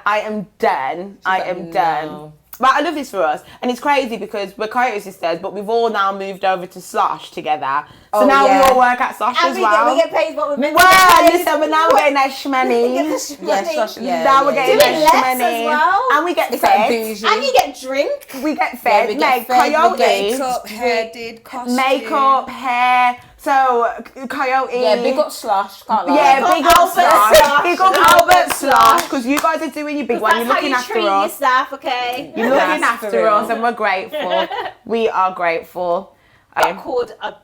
I am done. I am done. no. But I love this for us. And it's crazy because we're Coyote sisters, but we've all now moved over to Slosh together. So Oh, now yeah. we all work at Slosh And as well. we get paid what we're meant to Well, get paid. listen, we're now getting that shmoney. Yeah, Slosh, yeah. Now we're yeah, getting Doing that less shmoney. as well. And we get It's like fed. bougie. And you get drink. We get fed. we get Like, fed, we Coyote. get Makeup, hair did, costume. Makeup, hair. So, Coyote. Yeah, big up Slosh. Can't lie. Yeah, big up Albert Slosh. Slosh. Big up Albert Slosh. Because you guys are doing your big one. That's You're how looking you after treat your us. staff, okay? You're looking That's after for us real. and we're grateful. We are grateful. I'm called a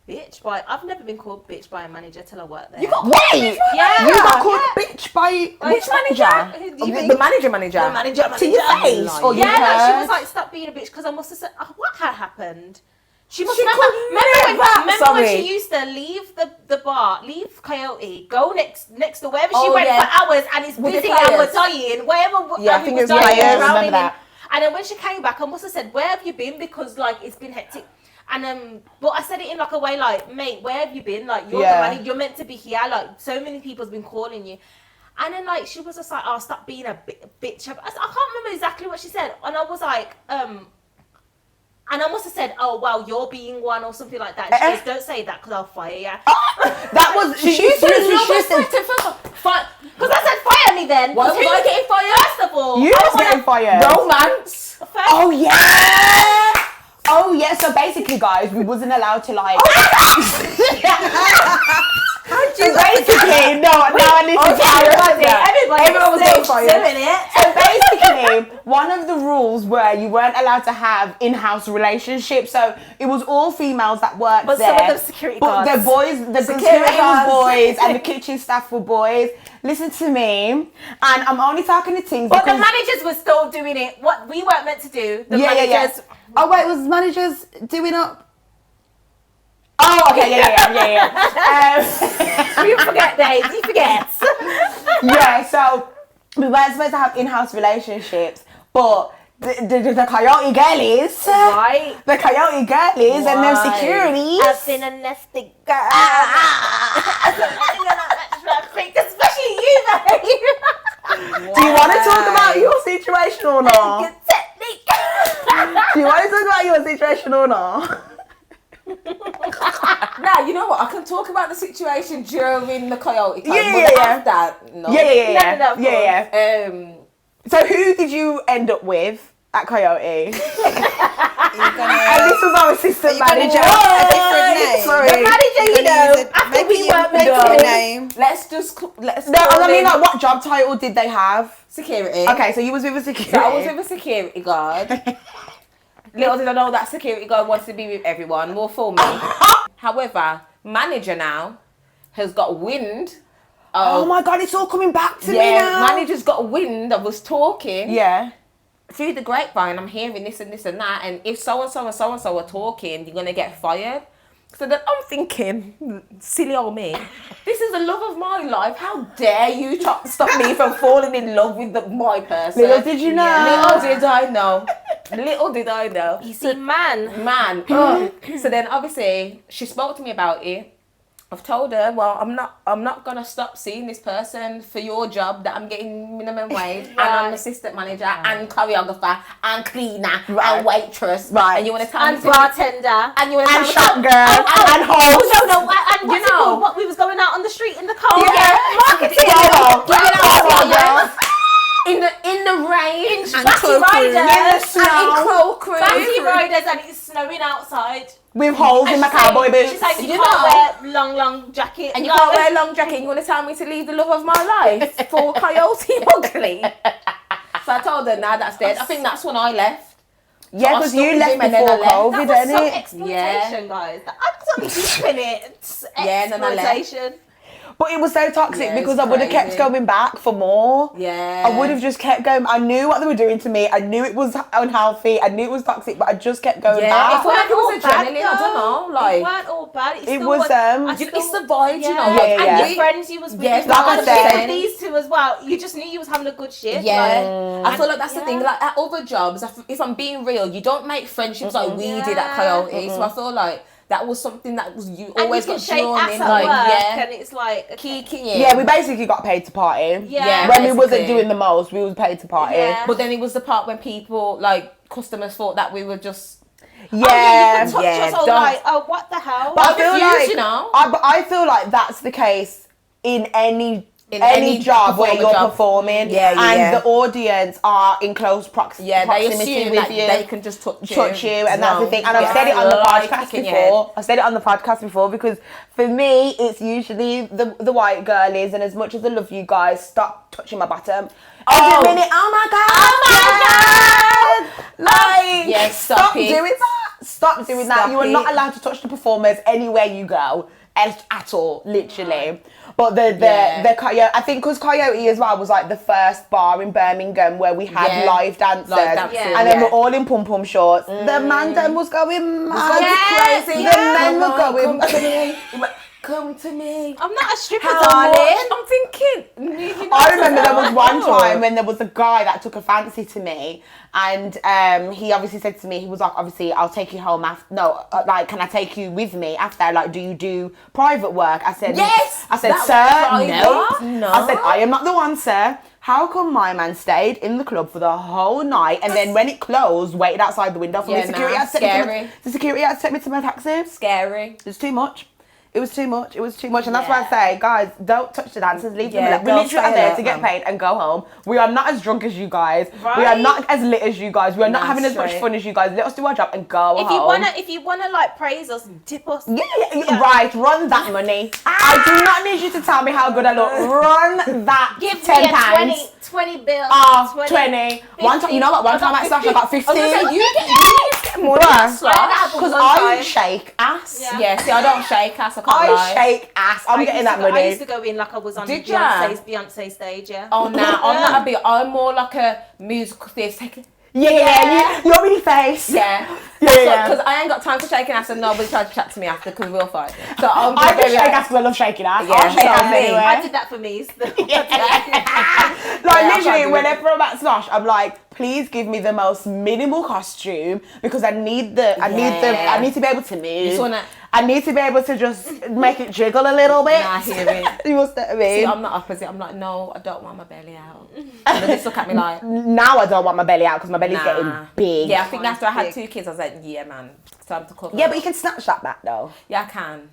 bitch by. I've never been called bitch by a manager till I worked there. You got wait! Yeah. You got called bitch by which manager? Who do you think? The manager. The manager. To your face? Or you Yeah, no, she heard? was like, stop being a bitch, because I must have said, oh, what had happened? She must She remember, could remember never- when sorry. she used to leave the bar, leave Coyote, go next to wherever she Oh, went yeah. for hours, and it's With the busy and we're players. dying, wherever Yeah, I and think we it were was dying, players, drowning remember in. that. And then when she came back, I must have said, where have you been? Because like it's been hectic. And but I said it in like a way like, mate, where have you been? Like you're the manager, you're meant to be here. Like so many people's been calling you. And then like she was just like, oh, stop being a bitch. I can't remember exactly what she said. And I was like, and I must have said, oh, well, you're being one or something like that. And she goes, don't say that because I'll fire you. That was she used to Because I said fire me then. Why was I getting fired? First of all, You I was wanna- getting fired. Romance. first- Oh yeah. Oh yeah. So basically, guys, we wasn't allowed to like. Basically, no, I need to everyone was going for it. So basically, one of the rules were you weren't allowed to have in-house relationships. So it was all females that worked But there. some of them security but guards. the boys, the security was boys, and the kitchen staff were boys. Listen to me, and I'm only talking to things. But the managers were still doing it. What we weren't meant to do. The managers. Oh wait, was managers doing up? Oh, okay, yeah. You forget, Dave. You forget. Yeah, so we weren't supposed to have in-house relationships, but the Coyote girlies, Right. the Coyote girlies and their securities. I've been a nested girl. Especially you, babe. Do you want to talk about your situation or not? Good technique. Do you want to talk about your situation or not? Now, you know what? I can talk about the situation during the Coyote time. Yeah. After, no. Yeah. So who did you end up with at Coyote? And this was our assistant manager. A different name. Sorry. The manager, after we weren't meant a to. name. Let's No, I mean, like, what job title did they have? security. Okay, so you was with a security. So I was with a security guard. Little did I know that security guard wants to be with everyone, more for me. However, manager now has got wind of... Oh my God, it's all coming back to me now. Manager's got wind of us talking. Yeah. Through the grapevine, I'm hearing this and this and that, and if so-and-so and so-and-so are talking, you're going to get fired. So then I'm thinking, silly old me, this is the love of my life. How dare you try to stop me from falling in love with my person? Little did you know. Little did I know. Little did I know. You see, man. So then obviously she spoke to me about it. I've told her, well, I'm not gonna stop seeing this person for your job that I'm getting minimum wage and I'm assistant manager and choreographer and cleaner and waitress. Right. And you wanna tell me And bartender. and you wanna And tell shop me girl. And host. No, and what's it called? What we was going out on the street in the car. marketing. In the rain In Batty Riders. in the snow, Batty Riders, and it's snowing outside. With holes in my cowboy boots. She's like, you can't wear long jacket. and you can't wear a long jacket. You want to tell me to leave the love of my life for Coyote ugly? So I told her, nah, that's dead. I think that's when I left. Yeah, I because stuck you with left him and then before I left. COVID, That was didn't some it? exploitation, guys. That's some definite Yeah, then I left. exploitation. But it was so toxic Yeah, because it's I would have kept crazy. going back for more. Yeah. I would have just kept going. I knew what they were doing to me. I knew it was unhealthy. I knew it was toxic, but I just kept going Yeah, back. I feel like it was adrenaline. I don't know. It Like, weren't all bad. It was, it's the vibes, you know. Yeah, Like, yeah. and your friends you was with. Yeah, as well, like I and said. with these two as well. You just knew you was having a good shift. Yeah, Like, I feel like that's the thing. Yeah. Like at other jobs, if I'm being real, you don't make friendships like we did at Coyote. So I feel like that was something that was you and always you can got shake drawn ass in. at Like work, and it's like kicking Yeah, we basically got paid to party. Yeah. When we wasn't basically. doing the most, we was paid to party. Yeah. But then it was the part when people, like customers, thought that we were just. you Yeah. can touch us all don't. like, oh, what the hell? But I I'm feel confused, like you know. but I feel like that's the case in any any job where performer you're job. performing, Yeah, and yeah. the audience are in close They proximity assume with that you. they can just touch you. And that's the thing. And I've Yeah. said it on the Like podcast kicking your before. I've said it on the podcast before because for me, it's usually the white girlies. And as much as I love you guys, stop touching my bottom. Every minute, oh my God! Like, Yeah, stop it. doing that. Stop doing that. Stop You are not it. allowed to touch the performers anywhere you go. At all, literally. But the Coyote, I think because Coyote as well was like the first bar in Birmingham where we had live dancers. And then we're all in pom-pom shorts. The man then was going mad. Crazy. The men were going Come to me. Come to me. I'm not a stripper, How darling. much? I'm thinking. I remember there was one time when there was a guy that took a fancy to me, and he obviously said to me, he was like, obviously, I'll take you home after. No, like, can I take you with me after? Like, do you do private work? I said, Yes! I said, That sir, was no. private? No. I said, I am not the one, sir. How come my man stayed in the club for the whole night and then when it closed, waited outside the window for Yeah, the security? nah, Had to take me to scary. the security had to take me to my taxi. Scary. It's too much. It was too much. And that's why I say, guys, don't touch the dancers. Leave them alone. We don't literally are stay there there, to get paid and go home. We are not as drunk as you guys. Right? We are not as lit as you guys. We are not having as much straight. fun as you guys. Let us do our job and go If home. you wanna like praise us, tip us. Yeah. Right, run that money. I do not need you to tell me how good I look. Run that Give £10. me a 20 bill. 20. One time, you know what? One time at Slash, I got 50. I was gonna say, you get more than Slash. Because I shake ass. Yeah. See, I don't shake ass. I can't lie. I shake ass. I'm getting that I money. used to go in like I was on Did ya? Beyonce stage, yeah. Oh, no, I'm not a bit. I'm more like a musical theatre. Yeah. You're really face. Yeah. Yeah. Because I ain't got time for shaking ass and nobody tried to chat to me after because we'll fight. So I'm I just very shake ass because I love shaking ass. Yeah, I'll shake so ass me. anyway. I did that for me. Like Yeah, I literally, can't do whenever I'm at Slosh, I'm like, please give me the most minimal costume because I need to be able to move. just wanna- I need to be able to just make it jiggle a little bit. Nah, I hear it. You must know what I mean? See, I'm not opposite. I'm like, no, I don't want my belly out. And they just look at me like, Now I don't want my belly out because my belly's getting big. yeah, I think after I had 2 kids, I was like, yeah, man, it's time to cover. Yeah, but you can snatch that back though. Yeah, I can.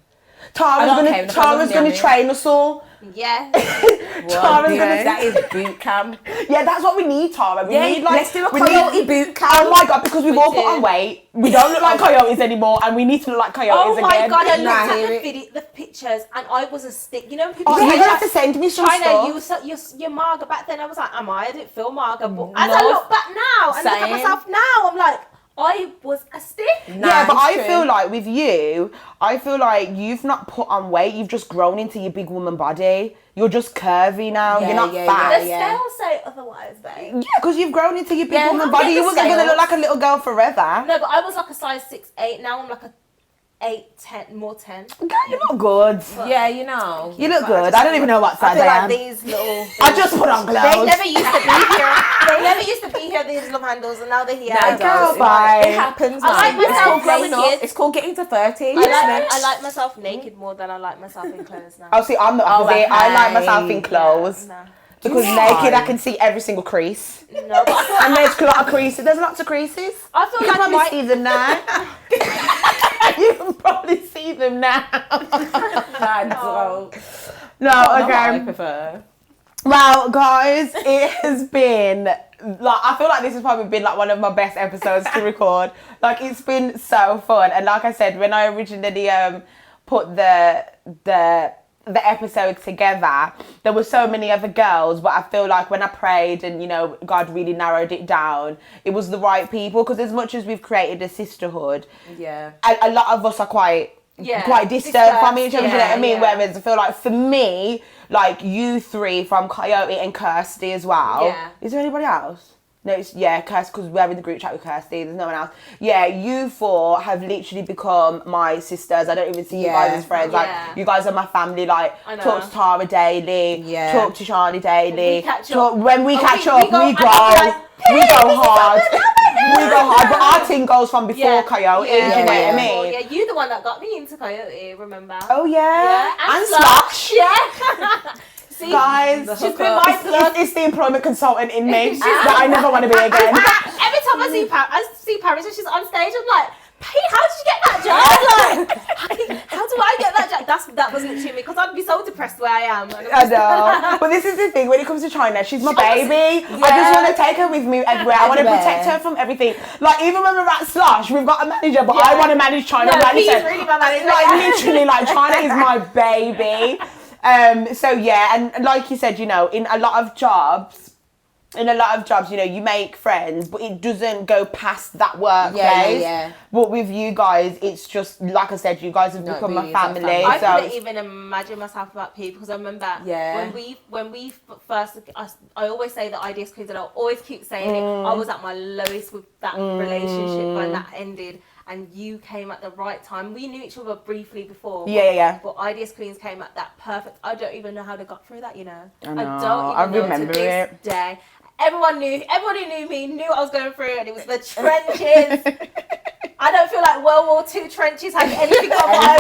Tara's don't care, no problem, gonna yeah. train us all. Yeah. Tara's gonna. That is boot camp. Yeah, that's what we need, Tara. We Yeah, need like let's do a we coyote need- boot camp. Oh my god, because we've all put do. on weight. We don't look like coyotes anymore, and we need to look like coyotes Oh my again. god, I Nah, looked hear at it. the video, the pictures, and I was a stick. You know when people Oh, say you're gonna have that- to send me some Chyna, stuff. you're Marga. Back then I was like, am I? I didn't feel Marga. But as No. I look back now and look at Same. myself now, I'm like, I was a stick. Yeah, but it's I true. feel like with you, I feel like you've not put on weight. You've just grown into your big woman body. You're just curvy now. Yeah, You're not yeah, fat. The scales say otherwise, babe. Yeah, because you've grown into your big Yeah, woman I body. get You the wasn't gonna scales. look like a little girl forever. No, but I was like a size 6'8". Now I'm like a 8, 10, more 10. Girl, you look good. Yeah, you know. You look good. I don't even know what I size feel I like am. these little. I just put on They clothes. never used to be here. They never used to be here. These love handles, and now they're here. No, girl, don't. bye. It happens. I like man. It's myself called growing naked. up. It's called getting to 30. I like myself naked more than I like myself in clothes now. Oh, see, I'm the opposite. I like myself in okay. clothes. No. Because naked, I can see every single crease. No, but I feel, And there's a lot of creases. There's lots of creases. I feel You like can probably my, see them now. You can probably see them now. No, I okay. prefer. Well, guys, it has been like I feel like this has probably been like one of my best episodes to record. Like it's been so fun, and like I said, when I originally put the episode together, there were so many other girls, but I feel like when I prayed and God really narrowed it down, it was the right people. Because as much as we've created a sisterhood, Yeah. a lot of us are quite distant from each other. You know what I mean? Whereas I feel like for me, like you three from Coyote and Kirsty as well. Yeah. Is there anybody else? No, it's Kirsty, because we're in the group chat with Kirsty. There's no one else. Yeah, you four have literally become my sisters. I don't even see you guys as friends. Like Yeah. you guys are my family. Like I know. talk to Tara daily. Yeah. Talk to Sharni daily. We catch up. When we catch up, go- we and go. I'm like, We go hard. We go hard. But our team goes from before Coyote. Yeah, Do you know what I yeah. mean? Yeah, you're the one that got me into Coyote, remember? Oh yeah. And Slash. Yeah. See, Guys, she's been my plug. it's the employment consultant in me that I never want to be again. Every time I see Paris and she's on stage, I'm like, Pete, how did you get that job? Like, how do I get that job? That was literally me, because I'd be so depressed where I am. I know. But this is the thing, when it comes to Chyna, she's my baby. I just want to take her with me everywhere. I want to protect her from everything. Like, even when we're at Slush, we've got a manager, but I want to manage Chyna. No, like, Pete's listen, really my manager. like, literally, like, Chyna is my baby. So yeah, and like you said, in a lot of jobs, you make friends, but it doesn't go past that workplace. Yeah. But with you guys, it's just, like I said, you guys have No, it become really my is our family. family. I So couldn't even imagine myself without Pete, because I remember when we first, I always say the ideas queens, and I always keep saying it, I was at my lowest with that relationship when that ended, and you came at the right time. We knew each other briefly before. Yeah. But Ideas Queens came at that perfect. I don't even know how they got through that, I know. I don't even I know remember to this it. day. Everybody who knew me knew what I was going through, and it was the trenches. I don't feel like World War II trenches have anything on my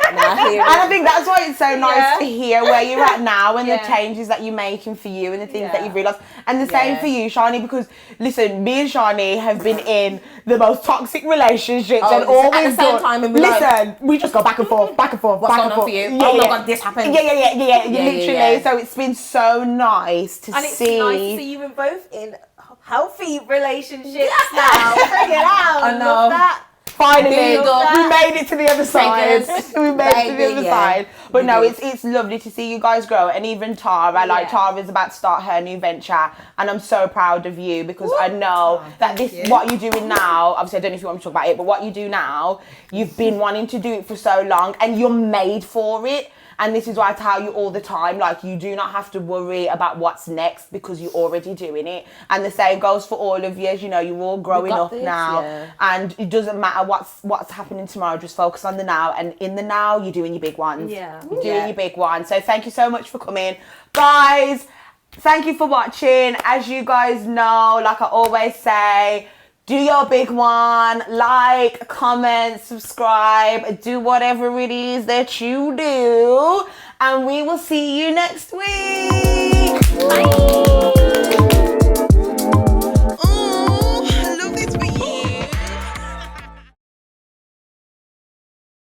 And I think that's why it's so nice Yeah. to hear where you're at now and Yeah. the changes that you're making for you and the things that Yeah. you've realised. And the same for you, Sharni, because listen, me and Sharni have been in the most toxic relationships and listen, at always the same done. time and be like, Listen, we just go back and forth, back and forth, What's back going and on forth. for you? Yeah, Oh my yeah. God, this happened. Yeah, Yeah, literally. yeah. So it's been so nice to And it's see. nice to see you in both in healthy relationships now. Bring it out. I know. Love that. Finally, Build up. we made it to the other side. Figures. We made it to the Baby, other yeah. side. But We no, did. it's lovely to see you guys grow. And even Tara, like Yeah. Tara's about to start her new venture. And I'm so proud of you because I know that what you're doing now, obviously I don't know if you want to talk about it, but what you do now, you've been wanting to do it for so long and you're made for it. And this is why I tell you all the time, like, you do not have to worry about what's next because you're already doing it. And the same goes for all of you. As you know, you're all growing got up this, now. yeah. And it doesn't matter what's happening tomorrow, just focus on the now. And in the now, you're doing your big ones. Yeah. You're doing your big ones. So thank you so much for coming. Guys, thank you for watching. As you guys know, like I always say, do your big one, like, comment, subscribe, do whatever it is that you do. And we will see you next week.